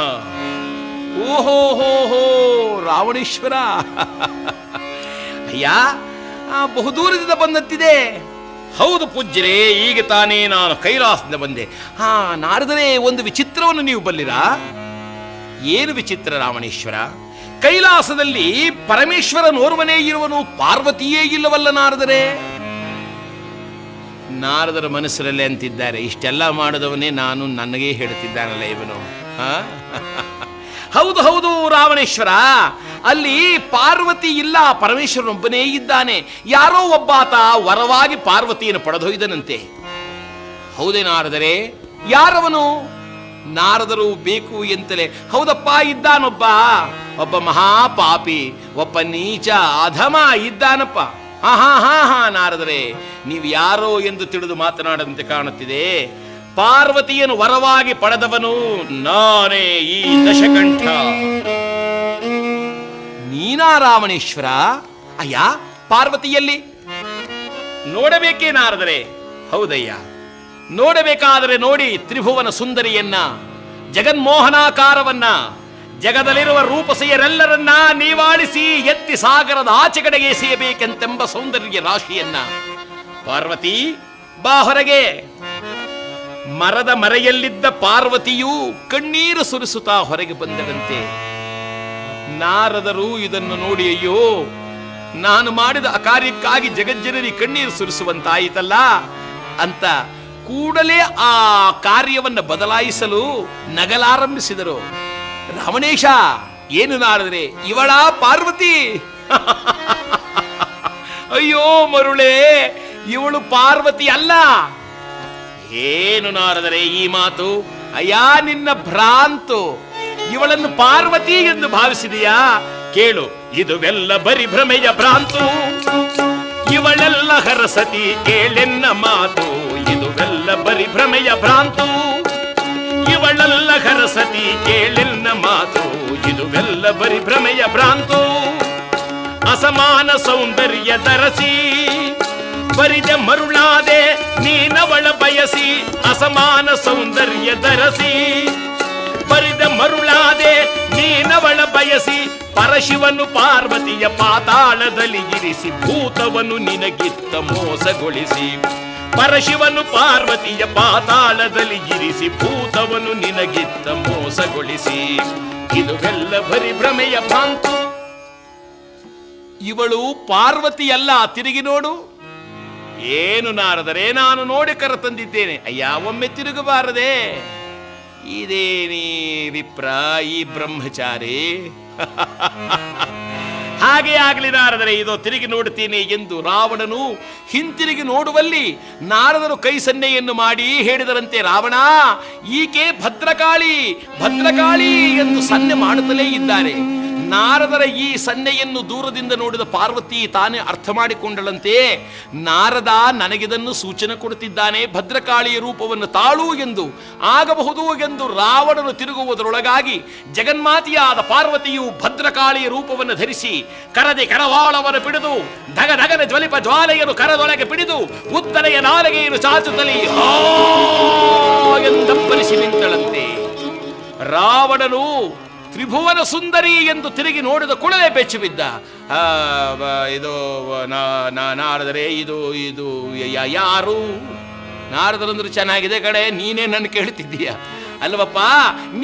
Speaker 1: ಓಹೋ ಹೋ ಹೋ ರಾವಣೇಶ್ವರ, ಅಯ್ಯ ಬಹುದೂರದಿಂದ ಬಂದಂತಿದೆ. ಹೌದು ಪೂಜ್ಯರೇ, ಈಗ ತಾನೇ ನಾನು ಕೈಲಾಸದಿಂದ ಬಂದೆ. ನಾರದರೇ, ಒಂದು ವಿಚಿತ್ರವನ್ನು ನೀವು ಬಲ್ಲಿರಾ? ಏನು ವಿಚಿತ್ರ ರಾವಣೇಶ್ವರ? ಕೈಲಾಸದಲ್ಲಿ ಪರಮೇಶ್ವರನೋರ್ವನೇ ಇರುವನು, ಪಾರ್ವತಿಯೇ ಇಲ್ಲವಲ್ಲ ನಾರದರೇ? ನಾರದರ ಮನಸ್ಸರಲ್ಲಿ ಅಂತಿದ್ದಾರೆ, ಇಷ್ಟೆಲ್ಲ ಮಾಡಿದವನೇ ನಾನು, ನನಗೇ ಹೇಳುತ್ತಿದ್ದಾನಲ್ಲ ಇವನು. ಹೌದು ರಾವಣೇಶ್ವರ, ಅಲ್ಲಿ ಪಾರ್ವತಿ ಇಲ್ಲ, ಪರಮೇಶ್ವರನೊಬ್ಬನೇ ಇದ್ದಾನೆ. ಯಾರೋ ಒಬ್ಬಾತ ವರವಾಗಿ ಪಾರ್ವತಿಯನ್ನು ಪಡೆದೊಯ್ದನಂತೆ. ಹೌದೇ ನಾರದರೇ? ಯಾರವನು? ನಾರದರು ಬೇಕು ಎಂತಲೇ. ಹೌದಪ್ಪ, ಇದ್ದಾನೊಬ್ಬ, ಒಬ್ಬ ಮಹಾಪಾಪಿ, ಒಬ್ಬ ನೀಚ ಅಧಮ ಇದ್ದಾನಪ್ಪ. ಹಾ ನಾರದರೇ, ನೀವು ಯಾರೋ ಎಂದು ತಿಳಿದು ಮಾತನಾಡದಂತೆ ಕಾಣುತ್ತಿದೆ. ಪಾರ್ವತಿಯನ್ನು ವರವಾಗಿ ಪಡೆದವನು ನಾನೇ, ಈ ದಶಕಂಠ. ನೀನಾ ರಾವಣೇಶ್ವರ? ಅಯ್ಯ, ಪಾರ್ವತಿಯಲ್ಲಿ ನೋಡಬೇಕೇನಾದರೆ ಹೌದಯ್ಯ, ನೋಡಬೇಕಾದರೆ ನೋಡಿ ತ್ರಿಭುವನ ಸುಂದರಿಯನ್ನ, ಜಗನ್ಮೋಹನಾಕಾರವನ್ನ, ಜಗದಲ್ಲಿರುವ ರೂಪಸೆಯರೆಲ್ಲರನ್ನ ನೀವಾಡಿಸಿ ಎತ್ತಿ ಸಾಗರದ ಆಚೆ ಕಡೆಗೆ ಎಸೆಯಬೇಕೆಂತೆಂಬ ಸೌಂದರ್ಯ ರಾಶಿಯನ್ನ. ಪಾರ್ವತಿ ಬಾ ಹೊರಗೆ. ಮರದ ಮರೆಯಲ್ಲಿದ್ದ ಪಾರ್ವತಿಯು ಕಣ್ಣೀರು ಸುರಿಸುತ್ತಾ ಹೊರಗೆ ಬಂದರಂತೆ. ನಾರದರು ಇದನ್ನು ನೋಡಿ, ಅಯ್ಯೋ, ನಾನು ಮಾಡಿದ ಅಕಾರ್ಯಕ್ಕಾಗಿ ಜಗಜ್ಜನನಿ ಕಣ್ಣೀರು ಸುರಿಸುವಂತಾಯಿತಲ್ಲ ಅಂತ ಕೂಡಲೇ ಆ ಕಾರ್ಯವನ್ನು ಬದಲಾಯಿಸಲು ನಗಲಾರಂಭಿಸಿದರು. ರಾವಣೇಶ, ಏನು ನಾರದರೆ, ಇವಳ ಪಾರ್ವತಿ? ಅಯ್ಯೋ ಮರುಳೇ, ಇವಳು ಪಾರ್ವತಿ ಅಲ್ಲ. ಏನು ನಾರದರೆ ಈ ಮಾತು? ಅಯ್ಯ, ನಿನ್ನ ಭ್ರಾಂತು. ಇವಳನ್ನು ಪಾರ್ವತಿ ಎಂದು ಭಾವಿಸಿದೆಯಾ? ಕೇಳು, ಇದುವೆಲ್ಲ ಬರಿ ಭ್ರಮೆಯ ಭ್ರಾಂತು. ಇವಳೆಲ್ಲ ಹರಸತಿ ಕೇಳೆನ್ನ ಮಾತು. ಇದುವೆಲ್ಲ ಬರಿ ಭ್ರಮೆಯ ಭ್ರಾಂತು. ಇವಳೆಲ್ಲ ಹರಸತಿ ಕೇಳೆನ್ನ ಮಾತು. ಇದುವೆಲ್ಲ ಬರಿ ಭ್ರಮೆಯ ಭ್ರಾಂತು. ಅಸಮಾನ ಸೌಂದರ್ಯ ದರಸಿ ಬರಿದ ಮರುಳಾದೆ ನೀನವಳ ಬಯಸಿ. ಅಸಮಾನ ಸೌಂದರ್ಯ ದರಸಿ ಬರಿದ ಮರುಳಾದೆ ನೀನವಳ ಬಯಸಿ. ಪರಶಿವನು ಪಾರ್ವತಿಯ ಪಾತಾಳದಲ್ಲಿ ಇರಿಸಿ ಭೂತವನ್ನು ನಿನಗಿತ್ತ ಮೋಸಗೊಳಿಸಿ. ಪರಶಿವನು ಪಾರ್ವತಿಯ ಪಾತಾಳದಲ್ಲಿ ಇರಿಸಿ ಭೂತವನ್ನು ನಿನಗಿತ್ತ ಮೋಸಗೊಳಿಸಿ. ಇದುವೆಲ್ಲ ಬರಿ ಭ್ರಮೆಯ ಭ್ರಾಂತು. ಇವಳು ಪಾರ್ವತಿಯಲ್ಲ, ತಿರುಗಿ ನೋಡು. ಏನು ನಾರದರೆ, ನಾನು ನೋಡಿ ಕರ ತಂದಿದ್ದೇನೆ. ಅಯ್ಯ, ಒಮ್ಮೆ ತಿರುಗಬಾರದೆ? ಇದೇನೀ ವಿಪ್ರ, ಈ ಬ್ರಹ್ಮಚಾರಿ? ಹಾಗೆ ಆಗಲಿ ನಾರದರೆ, ಇದೋ ತಿರುಗಿ ನೋಡುತ್ತೇನೆ ಎಂದು ರಾವಣನು ಹಿಂತಿರುಗಿ ನೋಡುವಲ್ಲಿ ನಾರದರು ಕೈ ಸನ್ನೆಯನ್ನು ಮಾಡಿ ಹೇಳಿದರಂತೆ, ರಾವಣ, ಈಕೆ ಭದ್ರಕಾಳಿ, ಭದ್ರಕಾಳಿ ಎಂದು ಸನ್ನೆ ಮಾಡುತ್ತಲೇ ಇದ್ದಾರೆ. ನಾರದರ ಈ ಸನ್ನೆಯನ್ನು ದೂರದಿಂದ ನೋಡಿದ ಪಾರ್ವತಿ ತಾನೇ ಅರ್ಥ ಮಾಡಿಕೊಂಡಳಂತೆ. ನಾರದ ನನಗಿದನ್ನು ಸೂಚನೆ ಕೊಡುತ್ತಿದ್ದಾನೆ, ಭದ್ರಕಾಳಿಯ ರೂಪವನ್ನು ತಾಳು ಎಂದು, ಆಗಬಹುದು ಎಂದು ರಾವಣನು ತಿರುಗುವುದರೊಳಗಾಗಿ ಜಗನ್ಮಾತೆಯಾದ ಪಾರ್ವತಿಯು ಭದ್ರಕಾಳಿಯ ರೂಪವನ್ನು ಧರಿಸಿ ಕರದೆ ಕರವಾಳವನ್ನು ಪಿಡಿದು ಧಗ ಧಗನ ಜ್ವಲಿಪ ಜ್ವಾಲೆಯನ್ನು ಕರದೊಳಗೆ ಪಿಡಿದು ಉತ್ತರೆಯ ನಾಲಿಗೆಯನ್ನು ಚಾಚುತ್ತಲೇ ಎಂದಪ್ಪರಿಸಿ ನಿಂತಳಂತೆ. ರಾವಣನು ತ್ರಿಭುವನ ಸುಂದರಿ ಎಂದು ತಿರುಗಿ ನೋಡಿದ ಕೂಡಲೇ ಬೆಚ್ಚಿ ಬಿದ್ದ. ಇದು ನಾರದರೆ, ಇದು ಇದು ಯಾರು? ನಾರದರಂದ್ರೆ ಚೆನ್ನಾಗಿದೆ ಕಡೆ, ನೀನೇ ನನ್ನ ಕೇಳ್ತಿದ್ದೀಯ ಅಲ್ವಪ್ಪ?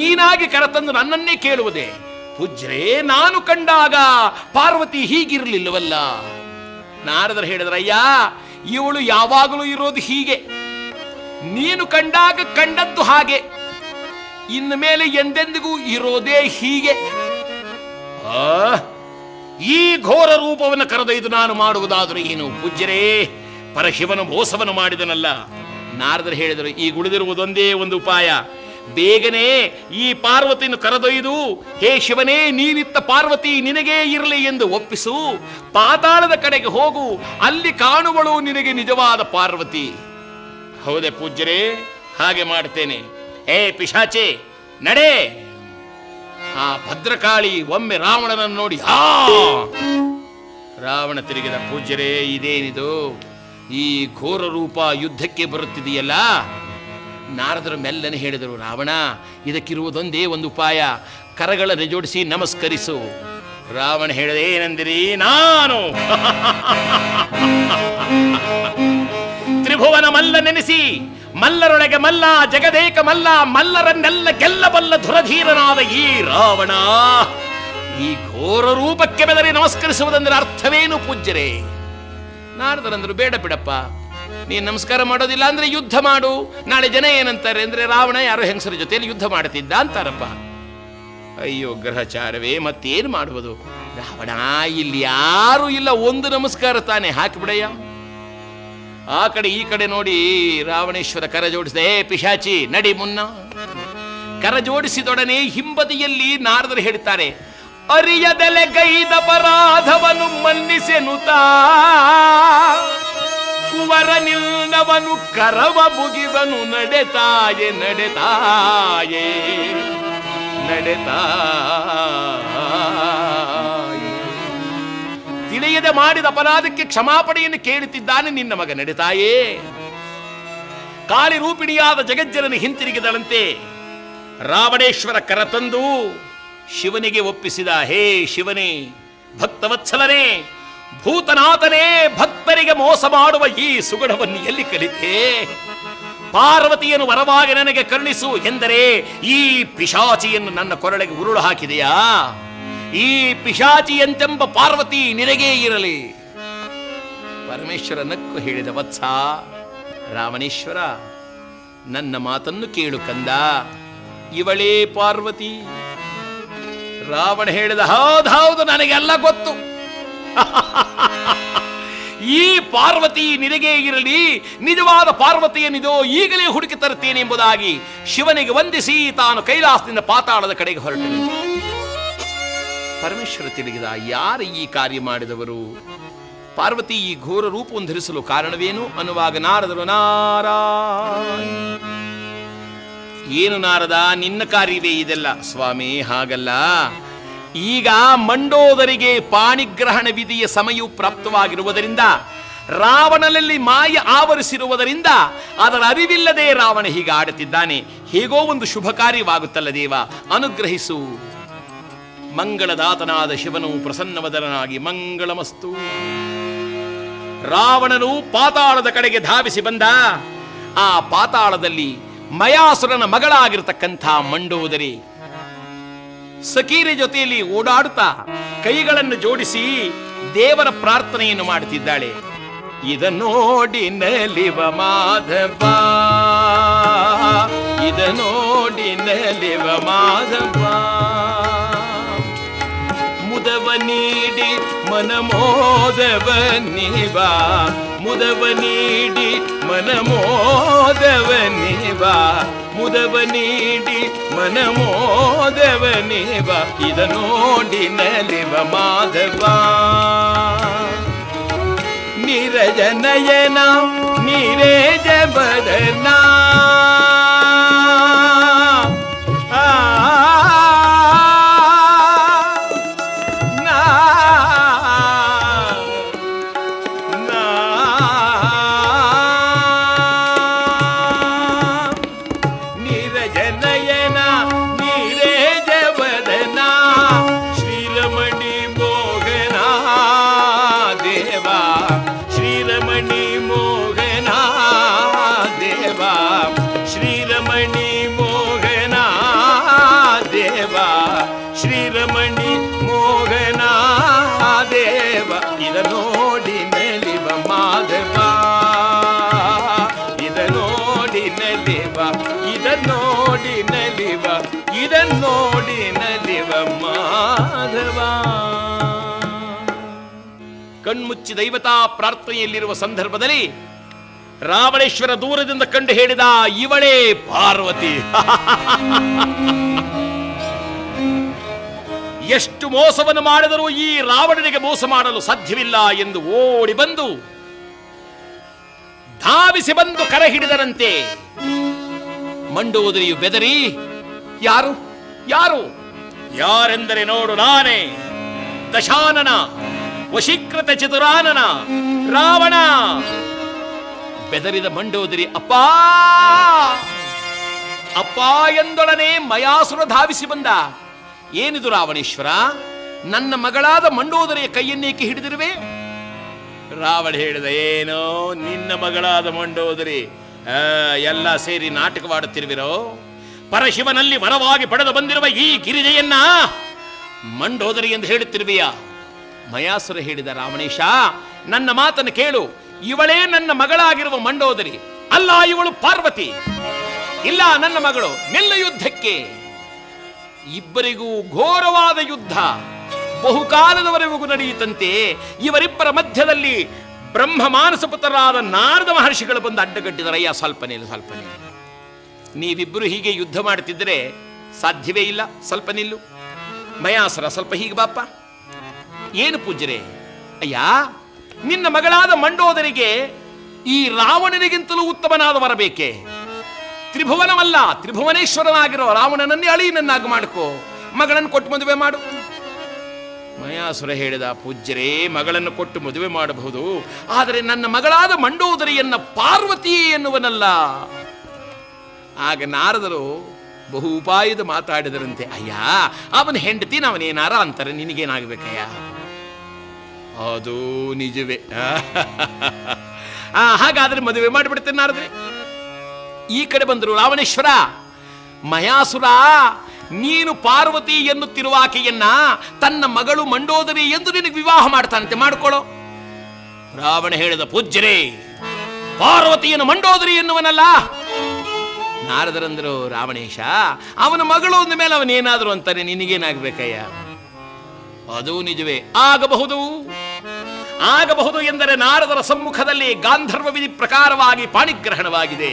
Speaker 1: ನೀನಾಗಿ ಕರೆತಂದು ನನ್ನನ್ನೇ ಕೇಳುವುದೇ? ಪೂಜ್ಯರೇ, ನಾನು ಕಂಡಾಗ ಪಾರ್ವತಿ ಹೀಗಿರಲಿಲ್ಲವಲ್ಲ. ನಾರದರು ಹೇಳಿದ್ರಯ್ಯ, ಇವಳು ಯಾವಾಗಲೂ ಇರೋದು ಹೀಗೆ. ನೀನು ಕಂಡಾಗ ಕಂಡದ್ದು ಹಾಗೆ, ಇನ್ನು ಮೇಲೆ ಎಂದೆಂದಿಗೂ ಇರೋದೇ ಹೀಗೆ. ಈ ಘೋರ ರೂಪವನ್ನು ಕರೆದೊಯ್ದು ನಾನು ಮಾಡುವುದಾದರೂ ಏನು? ಪೂಜ್ಯರೇ, ಪರಶಿವನ ಮೋಸವನ್ನು ಮಾಡಿದನಲ್ಲ. ನಾರದರು ಹೇಳಿದರು, ಈಗ ಉಳಿದಿರುವುದೊಂದೇ ಒಂದು ಉಪಾಯ. ಬೇಗನೆ ಈ ಪಾರ್ವತಿಯನ್ನು ಕರೆದೊಯ್ದು, ಹೇ ಶಿವನೇ, ನೀನಿತ್ತ ಪಾರ್ವತಿ ನಿನಗೇ ಇರಲಿ ಎಂದು ಒಪ್ಪಿಸು. ಪಾತಾಳದ ಕಡೆಗೆ ಹೋಗು, ಅಲ್ಲಿ ಕಾಣುವಳು ನಿನಗೆ ನಿಜವಾದ ಪಾರ್ವತಿ. ಹೌದೇ ಪೂಜ್ಯರೇ, ಹಾಗೆ ಮಾಡ್ತೇನೆ. ಏ ಪಿಶಾಚೆ, ನಡೆ. ಆ ಭದ್ರಕಾಳಿ ಒಮ್ಮೆ ರಾವಣನನ್ನು ನೋಡಿ ರಾವಣ ತಿರುಗಿದ. ಪೂಜ್ಯರೇ, ಇದೇನಿದು? ಈ ಘೋರ ರೂಪ ಯುದ್ಧಕ್ಕೆ ಬರುತ್ತಿದೆಯಲ್ಲ. ನಾರದರು ಮೆಲ್ಲನೆ ಹೇಳಿದರು, ರಾವಣ, ಇದಕ್ಕಿರುವುದೊಂದೇ ಒಂದು ಉಪಾಯ. ಕರಗಳನ್ನು ಜೋಡಿಸಿ ನಮಸ್ಕರಿಸು. ರಾವಣ ಹೇಳಿದ, ಏನೆಂದಿರಿ? ನಾನು ತ್ರಿಭುವನ ಮಲ್ಲ ನೆನೆಸಿ ಮಲ್ಲರೊಳಗೆ ಮಲ್ಲ, ಜಗದೇಕ ಮಲ್ಲ, ಮಲ್ಲರನ್ನೆಲ್ಲ ಗೆಲ್ಲಬಲ್ಲ ಧುರಧೀರನಾದ ಈ ರಾವಣ ಈ ಘೋರ ರೂಪಕ್ಕೆ ಬೆದರಿ ನಮಸ್ಕರಿಸುವುದೆಂದರೆ ಅರ್ಥವೇನು ಪೂಜ್ಯರೇ? ನಾರದರಂದ್ರು, ಬೇಡ ಬಿಡಪ್ಪ, ನೀನು ನಮಸ್ಕಾರ ಮಾಡೋದಿಲ್ಲ ಅಂದ್ರೆ ಯುದ್ಧ ಮಾಡು. ನಾಳೆ ಜನ ಏನಂತಾರೆ ಅಂದ್ರೆ, ರಾವಣ ಯಾರೋ ಹೆಂಗಸರ ಜೊತೆಯಲ್ಲಿ ಯುದ್ಧ ಮಾಡುತ್ತಿದ್ದ ಅಂತಾರಪ್ಪ. ಅಯ್ಯೋ ಗ್ರಹಚಾರವೇ, ಮತ್ತೇನು ಮಾಡುವುದು? ರಾವಣ, ಇಲ್ಲಿ ಯಾರು ಇಲ್ಲ, ಒಂದು ನಮಸ್ಕಾರ ತಾನೆ, ಹಾಕಿಬಿಡಯ್ಯ. ಆ ಕಡೆ ಈ ಕಡೆ ನೋಡಿ ರಾವಣೇಶ್ವರ ಕರ ಜೋಡಿಸಿದೆ. ಪಿಶಾಚಿ, ನಡಿ ಮುನ್ನ. ಕರ ಜೋಡಿಸಿದೊಡನೆ ಹಿಂಬದಿಯಲ್ಲಿ ನಾರದರು ಹೇಳುತ್ತಾರೆ, ಅರಿಯದೆಲೆ ಗೈದ ಅಪರಾಧವನ್ನು ಮನ್ನಿಸೆನುತಾ ಕುವರ ನಿಲ್ನವನು ಕರವ ಮುಗಿವನು. ನಡೆತಾಯೆ ನಡೆತಾಯೆ ನಡೆತಾಯೆ. ತಿಳಿಯದೆ ಮಾಡಿದ ಅಪರಾಧಕ್ಕೆ ಕ್ಷಮಾಪಣೆಯನ್ನು ಕೇಳುತ್ತಿದ್ದಾನೆ ನಿನ್ನ ಮಗ ನಡೆತಾಯೇ. ಕಾಳಿ ರೂಪಿಣಿಯಾದ ಜಗಜ್ಜನನಿ ಹಿಂತಿರುಗಿದಳಂತೆ. ರಾವಣೇಶ್ವರ ಕರತಂದು ಶಿವನಿಗೆ ಒಪ್ಪಿಸಿದ. ಹೇ ಶಿವನೇ, ಭಕ್ತವತ್ಸಲನೇ, ಭೂತನಾಥನೇ, ಭಕ್ತರಿಗೆ ಮೋಸ ಮಾಡುವ ಈ ಸುಗುಣವನ್ನು ಎಲ್ಲಿ ಕಲಿತೆ? ಪಾರ್ವತಿಯನ್ನು ವರವಾಗಿ ನನಗೆ ಕರುಣಿಸು ಎಂದರೆ ಈ ಪಿಶಾಚಿಯನ್ನು ನನ್ನ ಕೊರಳಿಗೆ ಉರುಳು ಹಾಕಿದೆಯಾ? ಈ ಪಿಶಾಚಿಯಂತೆಂಬ ಪಾರ್ವತಿ ನಿನಗೇ ಇರಲಿ. ಪರಮೇಶ್ವರ ನಕ್ಕು ಹೇಳಿದ, ವತ್ಸ ರಾವಣೇಶ್ವರ, ನನ್ನ ಮಾತನ್ನು ಕೇಳು ಕಂದ, ಇವಳೇ ಪಾರ್ವತಿ. ರಾವಣ ಹೇಳಿದ, ಹೌದೌದು, ನನಗೆಲ್ಲ ಗೊತ್ತು. ಈ ಪಾರ್ವತಿ ನಿನಗೇ ಇರಲಿ. ನಿಜವಾದ ಪಾರ್ವತಿಯನ್ನಿದೋ ಈಗಲೇ ಹುಡುಕಿ ತರುತ್ತೇನೆ ಎಂಬುದಾಗಿ ಶಿವನಿಗೆ ವಂದಿಸಿ ತಾನು ಕೈಲಾಸದಿಂದ ಪಾತಾಳದ ಕಡೆಗೆ ಹೊರಟನು. ಪರಮೇಶ್ವರ ತಿಳಿದ, ಯಾರು ಈ ಕಾರ್ಯ ಮಾಡಿದವರು? ಪಾರ್ವತಿ ಈ ಘೋರ ರೂಪವನ್ನು ಧರಿಸಲು ಕಾರಣವೇನು ಅನ್ನುವಾಗ ನಾರದರು, ಏನು ನಾರದ, ನಿನ್ನ ಕಾರ್ಯವೇ ಇದೆಲ್ಲ? ಸ್ವಾಮಿ, ಹಾಗಲ್ಲ. ಈಗ ಮಂಡೋದರಿಗೆ ಪಾಣಿಗ್ರಹಣ ವಿಧಿಯ ಸಮಯವು ಪ್ರಾಪ್ತವಾಗಿರುವುದರಿಂದ, ರಾವಣನಲ್ಲಿ ಮಾಯ ಆವರಿಸಿರುವುದರಿಂದ ಅದರ ಅರಿವಿಲ್ಲದೆ ರಾವಣ ಹೀಗೆ ಆಡುತ್ತಿದ್ದಾನೆ. ಹೇಗೋ ಒಂದು ಶುಭ ಕಾರ್ಯವಾಗುತ್ತಲ್ಲ ದೇವ, ಅನುಗ್ರಹಿಸು. ಮಂಗಳದಾತನಾದ ಶಿವನು ಪ್ರಸನ್ನವದನಾಗಿ ಮಂಗಳಮಸ್ತು. ರಾವಣನು ಪಾತಾಳದ ಕಡೆಗೆ ಧಾವಿಸಿ ಬಂದ. ಆ ಪಾತಾಳದಲ್ಲಿ ಮಯಾಸುರನ ಮಗಳಾಗಿರತಕ್ಕಂಥ ಮಂಡೋದರಿ ಸಖೀರಿ ಜೊತೆಯಲ್ಲಿ ಓಡಾಡುತ್ತಾ ಕೈಗಳನ್ನು ಜೋಡಿಸಿ ದೇವರ ಪ್ರಾರ್ಥನೆಯನ್ನು ಮಾಡುತ್ತಿದ್ದಾಳೆ. ಇದನ್ನೋಡಿ ನಲಿವ ಮಾಧವ, ಇದನ್ನೋಡಿ ನಲಿವ ಮಾಧವ, ಮುದವ ನೀಡಿ ಮನಮೋದವ ನೀವ, ಮುದವ ನೀಡಿ ಮನಮೋದವ ನೀವ, ಮುದವ ನೀಡಿ ಮನಮೋದವ ನೀವ, ಇದ ನೋಡಿ ನಲಿವ ಮಾಧವ. ನಿರಜನಯನ ನೀರೇಜ ಬದನ, ಶ್ರೀರಮಣಿ ಮೋಹನ ದೇವ, ಇದ ನೋಡಿ ನಲಿವ ಮಾಧವ, ಇದ ನೋಡಿ ನಲಿವ, ಇದ ನೋಡಿ ನಲಿವ, ಇದ ನೋಡಿ ನಲಿವ ಮಾಧವ. ಕಣ್ಮುಚ್ಚಿ ದೈವತಾ ಪ್ರಾರ್ಥನೆಯಲ್ಲಿರುವ ಸಂದರ್ಭದಲ್ಲಿ ರಾವಣೇಶ್ವರ ದೂರದಿಂದ ಕಂಡು ಹೇಳಿದ, ಇವಳೇ ಪಾರ್ವತಿ. ಎಷ್ಟು ಮೋಸವನ್ನು ಮಾಡಿದರೂ ಈ ರಾವಣನಿಗೆ ಮೋಸ ಮಾಡಲು ಸಾಧ್ಯವಿಲ್ಲ ಎಂದು ಓಡಿ ಬಂದು ಧಾವಿಸಿ ಬಂದು ಕರೆ ಹಿಡಿದರಂತೆ. ಮಂಡೋದರಿಯು ಬೆದರಿ, ಯಾರು ಯಾರು ಯಾರೆಂದರೆ ನೋಡು, ನಾನೇ ದಶಾನನ, ವಶೀಕೃತ ಚತುರಾನನ ರಾವಣ. ಬೆದರಿದ ಮಂಡೋದರಿ ಅಪ್ಪ ಅಪ್ಪ ಎಂದೊಡನೆ ಮಯಾಸುರ ಧಾವಿಸಿ ಬಂದ. ಏನಿದು ರಾವಣೇಶ್ವರ, ನನ್ನ ಮಗಳಾದ ಮಂಡೋದರಿಯ ಕೈಯನ್ನೇಕೆ ಹಿಡಿದಿರುವೆ? ರಾವಣ ಹೇಳಿದ, ಏನೋ ನಿನ್ನ ಮಗಳಾದ ಮಂಡೋದರಿ ಎಲ್ಲ ಸೇರಿ ನಾಟಕವಾಡುತ್ತಿರುವಿರೋ? ಪರಶಿವನಲ್ಲಿ ವರವಾಗಿ ಪಡೆದು ಬಂದಿರುವ ಈ ಗಿರಿಜೆಯನ್ನ ಮಂಡೋದರಿ ಎಂದು ಹೇಳುತ್ತಿರುವೆಯಾ? ಮಯಾಸುರ ಹೇಳಿದ, ರಾವಣೇಶ ನನ್ನ ಮಾತನ್ನು ಕೇಳು, ಇವಳೇ ನನ್ನ ಮಗಳಾಗಿರುವ ಮಂಡೋದರಿ ಅಲ್ಲ, ಇವಳು ಪಾರ್ವತಿ. ಇಲ್ಲ ನನ್ನ ಮಗಳು, ನಿಲ್ಲ ಯುದ್ಧಕ್ಕೆ. ಇಬ್ಬರಿಗೂ ಘೋರವಾದ ಯುದ್ಧ ಬಹುಕಾಲದವರೆಗೂ ನಡೆಯುತ್ತಂತೆ. ಇವರಿಬ್ಬರ ಮಧ್ಯದಲ್ಲಿ ಬ್ರಹ್ಮ ಮಾನಸಪುತ್ರರಾದ ನಾರದ ಮಹರ್ಷಿಗಳು ಬಂದು ಅಡ್ಡಗಟ್ಟಿದರಯ್ಯ, ಸ್ವಲ್ಪನೇ ನೀವಿಬ್ಬರು ಹೀಗೆ ಯುದ್ಧ ಮಾಡುತ್ತಿದ್ದರೆ ಸಾಧ್ಯವೇ ಇಲ್ಲ, ಸ್ವಲ್ಪ ನಿಲ್ಲು. ಮಯಾಸುರ, ಸ್ವಲ್ಪ ಹೀಗೆ ಬಾಪ್ಪ. ಏನು ಪೂಜ್ಯರೇ? ಅಯ್ಯ, ನಿನ್ನ ಮಗಳಾದ ಮಂಡೋದರಿಗೆ ಈ ರಾವಣನಿಗಿಂತಲೂ ಉತ್ತಮನಾದ ವರ ಬೇಕೆ? ತ್ರಿಭುವನವಲ್ಲ, ತ್ರಿಭುವನೇಶ್ವರನಾಗಿರೋ ರಾವಣನನ್ನೇ ಅಳಿಯನನ್ನಾಗಿ ಮಾಡ್ಕೋ, ಮಗಳನ್ನು ಕೊಟ್ಟು ಮದುವೆ ಮಾಡು. ಮಯಾಸುರ ಹೇಳಿದ, ಪೂಜ್ಯರೇ, ಮಗಳನ್ನು ಕೊಟ್ಟು ಮದುವೆ ಮಾಡಬಹುದು, ಆದರೆ ನನ್ನ ಮಗಳಾದ ಮಂಡೋದರಿಯನ್ನ ಪಾರ್ವತಿ ಎನ್ನುವನಲ್ಲ. ಆಗ ನಾರದರು ಬಹು ಉಪಾಯದ ಮಾತಾಡಿದರಂತೆ. ಅಯ್ಯ, ಅವನ ಹೆಂಡತಿನ ಅವನೇನಾರ ಅಂತಾರೆ, ನಿನಗೇನಾಗಬೇಕಯ್ಯ? ಅದು ನಿಜವೇ. ಹಾಗಾದ್ರೆ ಮದುವೆ ಮಾಡಿಬಿಡ್ತೇನೆ ನಾರದ್ರೆ. ಈ ಕಡೆ ಬಂದರು ರಾವಣೇಶ್ವರ. ಮಯಾಸುರ, ನೀನು ಪಾರ್ವತಿ ಎನ್ನುತ್ತಿರುವ ಆಕೆಯನ್ನ ತನ್ನ ಮಗಳು ಮಂಡೋದರಿ ಎಂದು ನಿನಗೆ ವಿವಾಹ ಮಾಡ್ತಾನಂತೆ, ಮಾಡಿಕೊಳ್ಳೋ. ರಾವಣ ಹೇಳಿದ, ಪೂಜ್ಯರೇ, ಪಾರ್ವತಿಯನ್ನು ಮಂಡೋದರಿ ಎನ್ನುವನಲ್ಲ. ನಾರದರಂದರು, ರಾವಣೇಶ, ಅವನ ಮಗಳು ಅಂದ ಮೇಲೆ ಅವನೇನಾದರೂ ಅಂತಾನೆ, ನಿನಗೇನಾಗಬೇಕಯ್ಯ? ಅದು ನಿಜವೇ, ಆಗಬಹುದು. ಆಗಬಹುದು ಎಂದರೆ ನಾರದರ ಸಮ್ಮುಖದಲ್ಲಿ ಗಾಂಧರ್ವ ವಿಧಿ ಪ್ರಕಾರವಾಗಿ ಪಾಣಿಗ್ರಹಣವಾಗಿದೆ.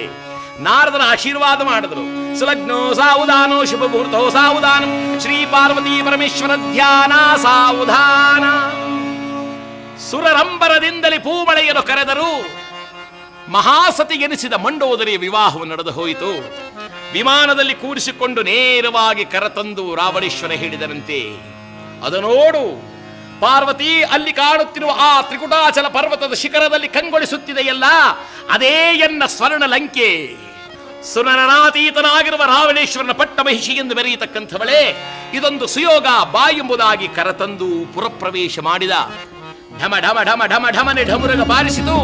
Speaker 1: ನಾರದರ ಆಶೀರ್ವಾದ ಮಾಡಿದರು. ಸುಲಗ್ನೋ ಸಾವುದಾನೋ ಶುಭ ಮುಹೂರ್ತೋ ಸಾವುದಾನಂ ಶ್ರೀ ಪಾರ್ವತಿ ಪರಮೇಶ್ವರ ಧ್ಯಾನ ಸಾವುಧಾನ. ಸುರರಂಬರದಿಂದಲೇ ಪೂಮಳೆಯನ್ನು ಕರೆದರು. ಮಹಾಸತಿ ಎನಿಸಿದ ಮಂಡೋದರಿಯ ವಿವಾಹವು ನಡೆದು ಹೋಯಿತು. ವಿಮಾನದಲ್ಲಿ ಕೂರಿಸಿಕೊಂಡು ನೇರವಾಗಿ ಕರೆತಂದು ರಾವಣೇಶ್ವರ ಹೇಳಿದರಂತೆ, ಅದು ನೋಡು ಪಾರ್ವತಿ, ಅಲ್ಲಿ ಕಾಣುತ್ತಿರುವ ಆ ತ್ರಿಕುಟಾಚಲ ಪರ್ವತದ ಶಿಖರದಲ್ಲಿ ಕಂಗೊಳಿಸುತ್ತಿದೆಯಲ್ಲ, ಅದೇ ಎನ್ನ ಸ್ವರ್ಣ ಲಂಕೆ. ಸುನರನಾತೀತನಾಗಿರುವ ರಾವಣೇಶ್ವರನ ಪಟ್ಟ ಮಹಿಷಿ ಎಂದು ಮೆರೆಯತಕ್ಕಂಥವಳೇ, ಇದೊಂದು ಸುಯೋಗ ಬಾ ಎಂಬುದಾಗಿ ಕರೆತಂದು ಪುರಪ್ರವೇಶ ಮಾಡಿದ. ಢಮ ಢಮ ಢಮ ಢಮ ಢಮನೆ ಢಮುರಗ ಬಾರಿಸಿತು,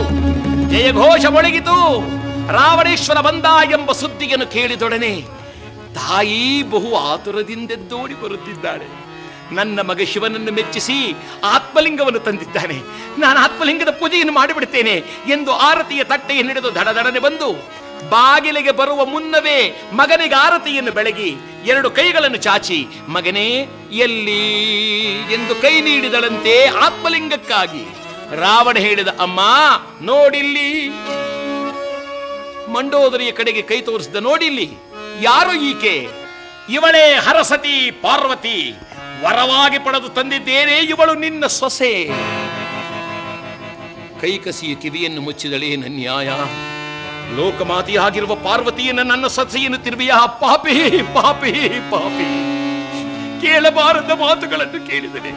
Speaker 1: ಜಯಘೋಷ ಮೊಳಗಿತು. ರಾವಣೇಶ್ವರ ಬಂದ ಎಂಬ ಸುದ್ದಿಯನ್ನು ಕೇಳಿದೊಡನೆ ತಾಯಿ ಬಹು ಆತುರದಿಂದೆದ್ದೋಡಿ ಬರುತ್ತಿದ್ದಾಳೆ. ನನ್ನ ಮಗ ಶಿವನನ್ನು ಮೆಚ್ಚಿಸಿ ಆತ್ಮಲಿಂಗವನ್ನು ತಂದಿದ್ದಾನೆ, ನಾನು ಆತ್ಮಲಿಂಗದ ಪೂಜೆಯನ್ನು ಮಾಡಿಬಿಡ್ತೇನೆ ಎಂದು ಆರತಿಯ ತಟ್ಟೆಯನ್ನು ಹಿಡಿದು ದಡದಡನೆ ಬಂದು ಬಾಗಿಲಿಗೆ ಬರುವ ಮುನ್ನವೇ ಮಗನಿಗೆ ಆರತಿಯನ್ನು ಬೆಳಗಿ 2 ಕೈಗಳನ್ನು ಚಾಚಿ, ಮಗನೇ ಎಲ್ಲಿ ಎಂದು ಕೈ ನೀಡಿದಳಂತೆ ಆತ್ಮಲಿಂಗಕ್ಕಾಗಿ. ರಾವಣ ಹೇಳಿದ, ಅಮ್ಮ ನೋಡಿಲ್ಲಿ. ಮಂಡೋದರಿಯ ಕಡೆಗೆ ಕೈ ತೋರಿಸಿದ, ನೋಡಿಲ್ಲಿ, ಯಾರು ಈಕೆ? ಇವಳೇ ಹರಸತಿ ಪಾರ್ವತಿ, ವರವಾಗಿ ಪಡೆದು ತಂದಿದ್ದೇನೆ, ಇವಳು ನಿನ್ನ ಸೊಸೆ. ಕೈಕಸಿಯ ಕಿವಿಯನ್ನು ಮುಚ್ಚಿದಳೇ ನನ್ಯಾಯ. ಲೋಕಮಾತೆಯಾಗಿರುವ ಪಾರ್ವತಿಯನ್ನು ನನ್ನ ಸೊಸೆಯನ್ನು ತಿರುವಿಯ ಪಾಪಿ ಪಾಪಿ ಪಾಪಿ. ಕೇಳಬಾರದ ಮಾತುಗಳನ್ನು ಕೇಳಿದರೆ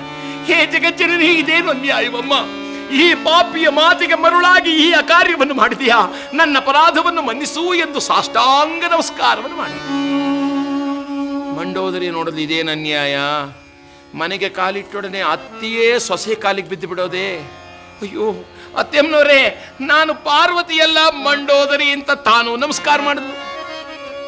Speaker 1: ಹೇ ಜಗಜ್ಜನನಿ, ಇದೇನು ಅನ್ಯಾಯವಮ್ಮ? ಈ ಪಾಪಿಯ ಮಾತಿಗೆ ಮರುಳಾಗಿ ಈ ಅಕಾರ್ಯವನ್ನು ಮಾಡಿದೆಯಾ? ನನ್ನ ಅಪರಾಧವನ್ನು ಮನ್ನಿಸು ಎಂದು ಸಾಷ್ಟಾಂಗ ನಮಸ್ಕಾರವನ್ನು ಮಾಡಿ. ಮಂಡೋದರಿ ನೋಡಲು ಇದೇನು ಅನ್ಯಾಯ? ಮನೆಗೆ ಕಾಲಿಟ್ಟೊಡನೆ ಅತ್ತಿಯೇ ಸೊಸೆ ಕಾಲಿಗೆ ಬಿದ್ದು ಬಿಡೋದೆ. ಅಯ್ಯೋ ಅತ್ತೆಮ್ಮನವರೇ, ನಾನು ಪಾರ್ವತಿಯಲ್ಲ ಮಂಡೋದರಿ ಅಂತ ತಾನು ನಮಸ್ಕಾರ ಮಾಡಿದ್ಲು.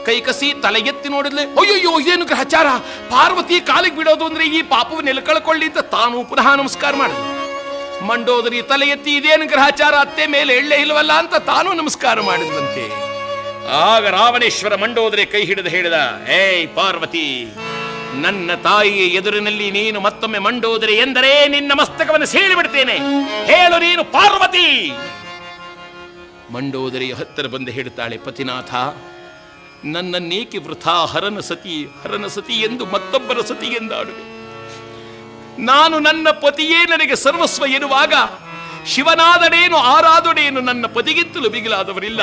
Speaker 1: ಕೈಕಸಿ ತಲೆ ಎತ್ತಿ ನೋಡಿದ್ಲೆ, ಅಯ್ಯೋ ಇದೇನು ಗ್ರಹಚಾರ, ಪಾರ್ವತಿ ಕಾಲಿಗೆ ಬಿಡೋದು ಅಂದ್ರೆ ಈ ಪಾಪವನ್ನು ಎಳ್ಕಳ್ಕೊಳ್ಳಿ ಅಂತ ತಾನು ಪುನಃ ನಮಸ್ಕಾರ ಮಾಡಿದ್ಲು. ಮಂಡೋದರಿ ತಲೆ ಎತ್ತಿ, ಇದೇನು ಗ್ರಹಚಾರ, ಅತ್ತೆ ಮೇಲೆ ಎಳ್ಳೆ ಇಲ್ವಲ್ಲ ಅಂತ ತಾನು ನಮಸ್ಕಾರ ಮಾಡಿದ್ದಂತೆ. ಆಗ ರಾವಣೇಶ್ವರ ಮಂಡೋದರಿ ಕೈ ಹಿಡಿದು ಹೇಳಿದ, ಏಯ್ ಪಾರ್ವತಿ, ನನ್ನ ತಾಯಿಯ ಎದುರಿನಲ್ಲಿ ನೀನು ಮತ್ತೊಮ್ಮೆ ಮಂಡೋದರಿ ಎಂದರೆ ನಿನ್ನ ಮಸ್ತಕವನ್ನು ಸೇರಿಬಿಡ್ತೇನೆ. ಹೇಳು, ನೀನು ಪಾರ್ವತಿ. ಮಂಡೋದರಿಯ ಹತ್ತಿರ ಬಂದು ಹೇಳುತ್ತಾಳೆ, ಪತಿನಾಥ, ನನ್ನನ್ನೇಕೆ ವೃಥಾ ಹರನ ಸತಿ ಎಂದು ಮತ್ತೊಬ್ಬರ ಸತಿ ಎಂದಾಡುವೆ? ನಾನು ನನ್ನ ಪತಿಯೇ ನನಗೆ ಸರ್ವಸ್ವ ಎನ್ನುವಾಗ ಶಿವನಾದಡೇನು ಆರಾಧಡೇನು ನನ್ನ ಪತಿಗಿಂತಲೂ ಬಿಗಿಲಾದವರಿಲ್ಲ.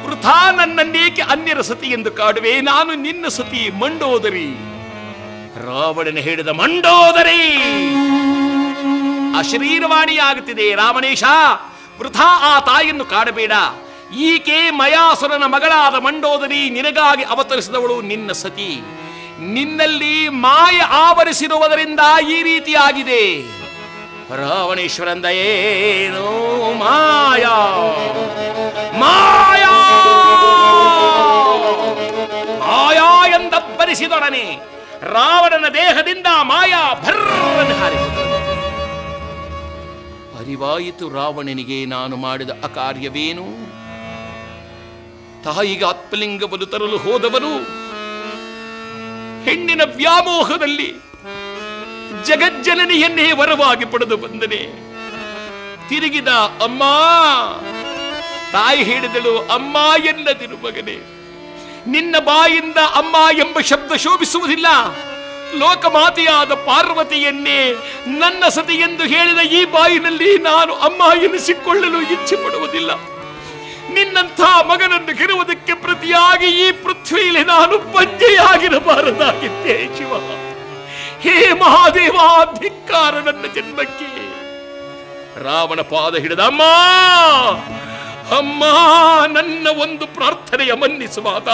Speaker 1: ವೃಥಾ ನನ್ನನ್ನೇಕೆ ಅನ್ಯರ ಸತಿ ಎಂದು ಕಾಡುವೆ? ನಾನು ನಿನ್ನ ಸತಿ ಮಂಡೋದರಿ. ರಾವಣನ ಹೇಳಿದ, ಮಂಡೋದರಿ ಅಶರೀರವಾಣಿಯಾಗುತ್ತಿದೆ. ರಾವಣೇಶ, ವೃಥಾ ಆ ತಾಯಿಯನ್ನು ಕಾಡಬೇಡ. ಈಕೆ ಮಯಾಸುರನ ಮಗಳಾದ ಮಂಡೋದರಿ, ನಿನಗಾಗಿ ಅವತರಿಸಿದವಳು, ನಿನ್ನ ಸತಿ. ನಿನ್ನಲ್ಲಿ ಮಾಯ ಆವರಿಸಿರುವುದರಿಂದ ಈ ರೀತಿಯಾಗಿದೆ. ರಾವಣೇಶ್ವರಂದ, ಏನು ಮಾಯಾ ಮಾಯಾ ಮಾಯಾ ಎಂದಬ್ಬರಿಸಿದೊಡನೆ ರಾವಣನ ದೇಹದಿಂದ ಮಾಯಾ ಭರ್ರನ್ನು ಹಾರಿತು. ಅರಿವಾಯಿತು ರಾವಣನಿಗೆ ನಾನು ಮಾಡಿದ ಅಕಾರ್ಯವೇನು. ತಾಯಿಗೆ ಆತ್ಮಲಿಂಗವನ್ನು ತರಲು ಹೋದವನು ಹೆಣ್ಣಿನ ವ್ಯಾಮೋಹದಲ್ಲಿ ಜಗಜ್ಜನನಿಯನ್ನೇ ವರವಾಗಿ ಪಡೆದು ಬಂದನೆ. ತಿರುಗಿದ, ಅಮ್ಮ. ತಾಯಿ ಹೇಳಿದಳು, ಅಮ್ಮ ಎನ್ನದಿರು ಮಗನೇ, ನಿನ್ನ ಬಾಯಿಂದ ಅಮ್ಮ ಎಂಬ ಶಬ್ದ ಶೋಭಿಸುವುದಿಲ್ಲ. ಲೋಕಮಾತೆಯಾದ ಪಾರ್ವತಿಯನ್ನೇ ನನ್ನ ಸತಿ ಎಂದು ಹೇಳಿದ ಈ ಬಾಯಿನಲ್ಲಿ ನಾನು ಅಮ್ಮ ಎನಿಸಿಕೊಳ್ಳಲು ಇಚ್ಛೆ ಪಡುವುದಿಲ್ಲ. ನಿನ್ನಂಥ ಮಗನನ್ನು ಗೆರುವುದಕ್ಕೆ ಪ್ರತಿಯಾಗಿ ಈ ಪೃಥ್ವಿಯಲ್ಲಿ ನಾನು ಬಂಜೆಯಾಗಿರಬಾರದಾಗಿದ್ದೆ. ಶಿವ, ಹೇ ಮಹಾದೇವ, ಧಿಕ್ಕಾರ ನನ್ನ ಜನ್ಮಕ್ಕೆ. ರಾವಣ ಪಾದ ಹಿಡಿದ, ಅಮ್ಮ ಅಮ್ಮ, ನನ್ನ ಒಂದು ಪ್ರಾರ್ಥನೆಯ ಮನ್ನಿಸುವಾಗ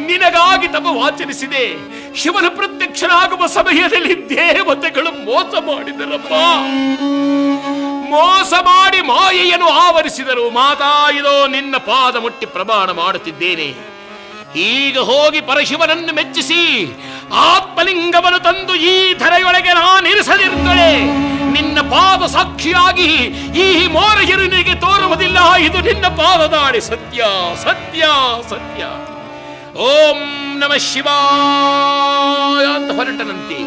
Speaker 1: ನಿನಗಾಗಿ ತಪವಾಚರಿಸಿದೆ. ಶಿವನ ಪ್ರತ್ಯಕ್ಷನಾಗುವ ಸಮಯದಲ್ಲಿ ದೇವತೆಗಳು ಮೋಸ ಮಾಡಿದರಮ್ಮ. ಮೋಸ ಮಾಡಿ ಮಾಯೆಯನ್ನು ಆವರಿಸಿದರು. ಮಾತಾ, ಇದೋ ನಿನ್ನ ಪಾದ ಮುಟ್ಟಿ ಪ್ರಮಾಣ ಮಾಡುತ್ತಿದ್ದೇನೆ. ಈಗ ಹೋಗಿ ಪರಶಿವನನ್ನು ಮೆಚ್ಚಿಸಿ ಆತ್ಮಲಿಂಗವನ್ನು ತಂದು ಈ ಧರೆಯೊಳಗೆ ನಾನಿರಿಸದಿರುತ್ತೇನೆ. ನಿನ್ನ ಪಾದ ಸಾಕ್ಷಿಯಾಗಿ ಈ ಮೋರೆಯರು ನಿನಗೆ ತೋರುವುದಿಲ್ಲ. ಇದು ನಿನ್ನ ಪಾದದಾಡಿ. ಸತ್ಯ ಸತ್ಯ ಸತ್ಯ. ಓಂ ನಮಃ ಶಿವಾಯ ಅಂತ ಹೊರಟನಂತೆ.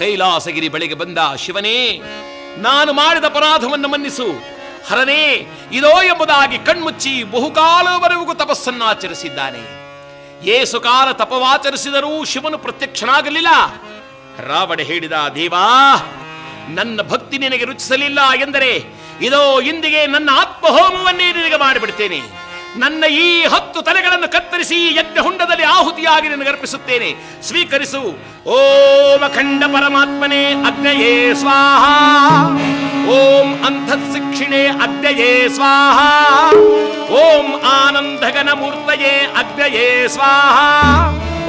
Speaker 1: ಕೈಲಾಸಗಿರಿ ಬಳಿಗೆ ಬಂದ. ಶಿವನೇ, ನಾನು ಮಾಡಿದ ಅಪರಾಧವನ್ನು ಮನ್ನಿಸು. ಹರನೇ, ಇದೋ ಎಂಬುದಾಗಿ ಕಣ್ಮುಚ್ಚಿ ಬಹುಕಾಲವರೆಗೂ ತಪಸ್ಸನ್ನಾಚರಿಸಿದ್ದಾನೆ. ಏಸು ಕಾಲ ತಪವಾಚರಿಸಿದರೂ ಶಿವನು ಪ್ರತ್ಯಕ್ಷನಾಗಲಿಲ್ಲ. ರಾವಣ ಹೇಳಿದ, ದೇವಾ, ನನ್ನ ಭಕ್ತಿ ನಿನಗೆ ರುಚಿಸಲಿಲ್ಲ ಎಂದರೆ ಇದೋ ಇಂದಿಗೆ ನನ್ನ ಆತ್ಮಹೋಮವನ್ನೇ ನಿನಗೆ ಮಾಡಿಬಿಡ್ತೇನೆ. ನನ್ನ ಈ 10 ತಲೆಗಳನ್ನು ಕತ್ತರಿಸಿ ಯಜ್ಞ ಹುಂಡದಲ್ಲಿ ಆಹುತಿಯಾಗಿ ನಿನಗೆ ಅರ್ಪಿಸುತ್ತೇನೆ. ಸ್ವೀಕರಿಸು. ಓಂ ಅಖಂಡ ಪರಮಾತ್ಮನೇ ಅಗ್ನಯೇ ಸ್ವಾಹ. ಓಂ ಅಂತಃಶಿಕ್ಷಿಣೆ ಅಗ್ನಯೇ ಸ್ವಾಹ. ಓಂ ಆನಂದಗನ ಮೂರ್ತಯೇ ಅಗ್ನಯೇ ಸ್ವಾಹ.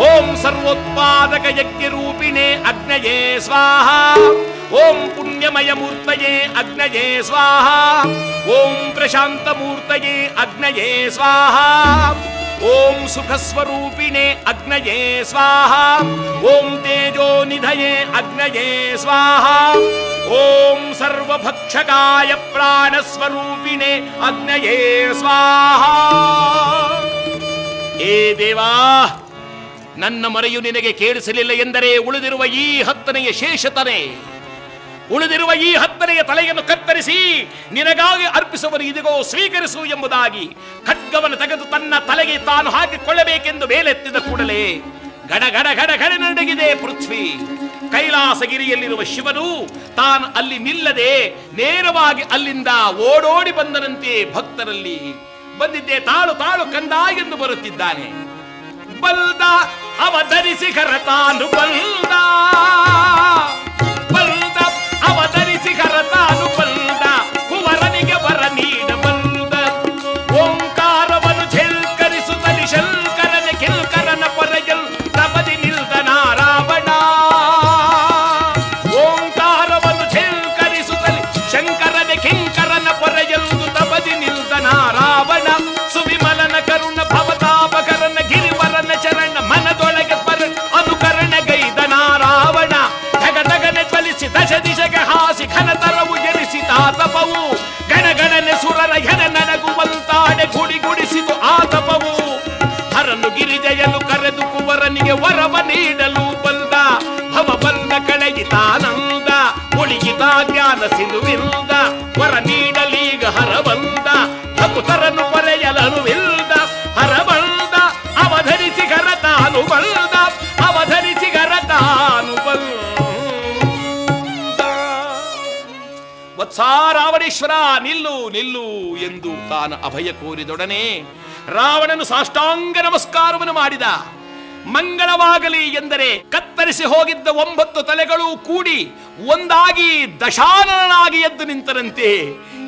Speaker 1: ಓಂ ಸರ್ವೋತ್ಪಾದಕ ಯಜ್ಞ ರೂಪಿಣೆ ಅಗ್ನಯೇ ಸ್ವಾಹ. ಓಂ ಪುಣ್ಯಮಯ ಮೂರ್ತಯೇ ಅಗ್ನಯೇ ಸ್ವಾಹ. ಓಂ ಪ್ರಶಾಂತ ಮೂರ್ತಯೇ ಅಗ್ನಯೇ ಸ್ವಾಹ. ಓಂ ಸುಖ ಸ್ವರೂಪಿಣೆ ಅಗ್ನಯೇ ಸ್ವಾಹ. ಓಂ ತೇಜೋ ನಿಧಯೇ ಅಗ್ನಯೇ ಸ್ವಾಹ. ಓಂ ಸರ್ವಭಕ್ಷಕಾಯ ಪ್ರಾಣ ಸ್ವರೂಪಿಣೆ ಅಗ್ನಯೇ ಸ್ವಾಹ. ಏ ದೇವಾ, ನನ್ನ ಮರೆಯು ನಿನಗೆ ಕೇಳಿಸಲಿಲ್ಲ ಎಂದರೆ ಉಳಿದಿರುವ ಈ 10ನೆಯ ಶೇಷತನೆ, ಉಳಿದಿರುವ ಈ 10ನೆಯ ತಲೆಯನ್ನು ಕತ್ತರಿಸಿ ನಿನಗಾಗಿ ಅರ್ಪಿಸುವರು. ಇದಿಗೋ ಸ್ವೀಕರಿಸು ಎಂಬುದಾಗಿ ಖಡ್ಗವನ್ನು ತೆಗೆದು ತನ್ನ ತಲೆಗೆ ತಾನು ಹಾಕಿಕೊಳ್ಳಬೇಕೆಂದು ಮೇಲೆತ್ತಿದ ಕೂಡಲೇ ಗಡ ಗಡ ಗಡ ಗಡ ನಡಗಿದೆ ಪೃಥ್ವಿ. ಕೈಲಾಸಗಿರಿಯಲ್ಲಿರುವ ಶಿವನು ತಾನು ಅಲ್ಲಿ ನಿಲ್ಲದೆ ನೇರವಾಗಿ ಅಲ್ಲಿಂದ ಓಡೋಡಿ ಬಂದನಂತೆ ಭಕ್ತರಲ್ಲಿ ಬಂದಿದ್ದೆ. ತಾಳು ತಾಳು ಕಂದ ಎಂದು ಬರುತ್ತಿದ್ದಾನೆ. ಬಲ್ದ ಅವತರಿಸಿ ಕರತಾನು ಬಲ್ದ, ಬಲ್ದ ಅವತರಿಸಿ ಕರತಾನು ಬಲ್ದ, ಕುವರನಿಗೆ ವರ ನೀಡ ಬಲ್ದ. ಓಂಕಾರವನ್ನು ಝೇಲ್ಕರಿಸುತ್ತಲಿ ಶಂಕರನ ಕಿಲ್ಕರನ ಪೊರೆಯಲ್ ತಪದಿ ನಿಲ್ದನ ರಾವಣ. ಓಂಕಾರವನ್ನು ಝೇಲ್ಕರಿಸುತ್ತಲಿ ಶಂಕರನ ಕಿಂಕರನ ಪೊರೆಯಲ್ದು ತಪದಿ ನಿಲ್ದನ ರಾವಣ. ಸುವಿಮಲನ ಕರುಣ ಭವತಾಪಕರನ ಗಿರಿವರನ ಚರಣ ಮನದೊಳಗೆ ಪರ ಅನುಕರಣ ಗೈದನ ರಾವಣ. ಧಗಧಗನೆ ಜ್ವಲಿಸಿ ದಶ ದಿಶಗೆ ಹಾಸಿ ಘನತರವು ಎನಿಸಿದ ತಪವು. ಗಣಗಣನೆ ಸುರರ ಹೆಣ ನನಗುವಂತಾಡೆ ಗುಡಿಗುಡಿಸಿತು ಆ ತಪವು. ಹರನು ಗಿರಿಜಯಲು ಕರೆದು ಕುವರನಿಗೆ ವರವ ನೀಡಲು ಬಂದ. ಭವ ಬಂದ ಕಳೆಯಿತಾನಂದ ಉಳಿಯಿತ ಜ್ಞಾನ ಸಿಲುವಿಲ್ದ. ವರ ನೀಡಲೀಗ ಹರ ಬಂದ ಭಕುತರನು ಪೊರೆಯಲನುವಿಲ್ದ. ಹರ ಬಂದ ಅವಧರಿಸಿ ಗರ ತಾನು ಬಲ್ದ, ಅವಧರಿಸಿ ಗರ ತಾನು ಬಲ್ದ. ವತ್ಸ ರಾವಣೇಶ್ವರ, ನಿಲ್ಲು ನಿಲ್ಲು ಎಂದು ತಾನು ಅಭಯ ಕೋರಿದೊಡನೆ ರಾವಣನು ಸಾಷ್ಟಾಂಗ ನಮಸ್ಕಾರವನ್ನು ಮಾಡಿದ. ಮಂಗಳವಾಗಲಿ ಎಂದರೆ ಕತ್ತರಿಸಿ ಹೋಗಿದ್ದ 9 ತಲೆಗಳು ಕೂಡಿ ಒಂದಾಗಿ ದಶಾನನಾಗಿ ಎದ್ದು ನಿಂತರಂತೆ.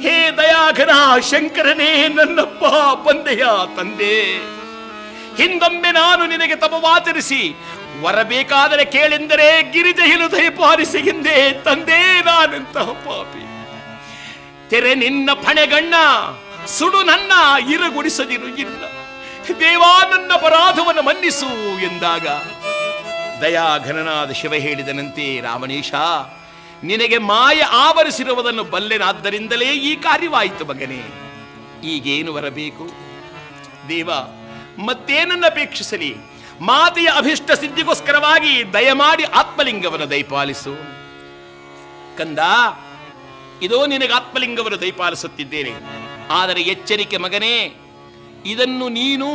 Speaker 1: ಹೇ ದಯಾಘನ ಶಂಕರನೇ, ನನ್ನಪ್ಪ ಬಂದೆಯ ತಂದೆ. ಹಿಂದೊಮ್ಮೆ ನಾನು ನಿನಗೆ ತಪವಾಚರಿಸಿ ವರ ಬೇಕಾದರೆ ಕೇಳೆಂದರೆ ಗಿರಿಜೆಯಲು ದಯಪಾಲಿಸಿ ಹಿಂದೆ ತಂದೆ. ನಾನಂತಹ ಪಾಪಿ. ತೆರೆ ನಿನ್ನ ಫಣೆಗಣ್ಣ, ಸುಡು ನನ್ನ ಇರಗುಡಿಸದಿರು ಇಲ್ಲ. ದೇವಾ, ನನ್ನ ಅಪರಾಧವನ್ನು ಮನ್ನಿಸು ಎಂದಾಗ ದಯಾಘನನಾದ ಶಿವ ಹೇಳಿದನಂತೆ, ರಾವಣೇಶ, ನಿನಗೆ ಮಾಯ ಆವರಿಸಿರುವುದನ್ನು ಬಲ್ಲೆನಾದ್ದರಿಂದಲೇ ಈ ಕಾರ್ಯವಾಯಿತು ಮಗನೇ. ಈಗೇನು ಬರಬೇಕು ದೇವ? ಮತ್ತೇನನ್ನ ಅಪೇಕ್ಷಿಸಲಿ? ಮಾತೆಯ ಅಭಿಷ್ಟ ಸಿದ್ಧಿಗೋಸ್ಕರವಾಗಿ ದಯಮಾಡಿ ಆತ್ಮಲಿಂಗವನ್ನು ದಯಪಾಲಿಸು. ಕಂದ, ಇದೋ ನಿನಗೆ ಆತ್ಮಲಿಂಗವನ್ನು ದಯಪಾಲಿಸುತ್ತಿದ್ದೇನೆ. ಆದರೆ ಎಚ್ಚರಿಕೆ ಮಗನೇ, ಇದನ್ನು ನೀನು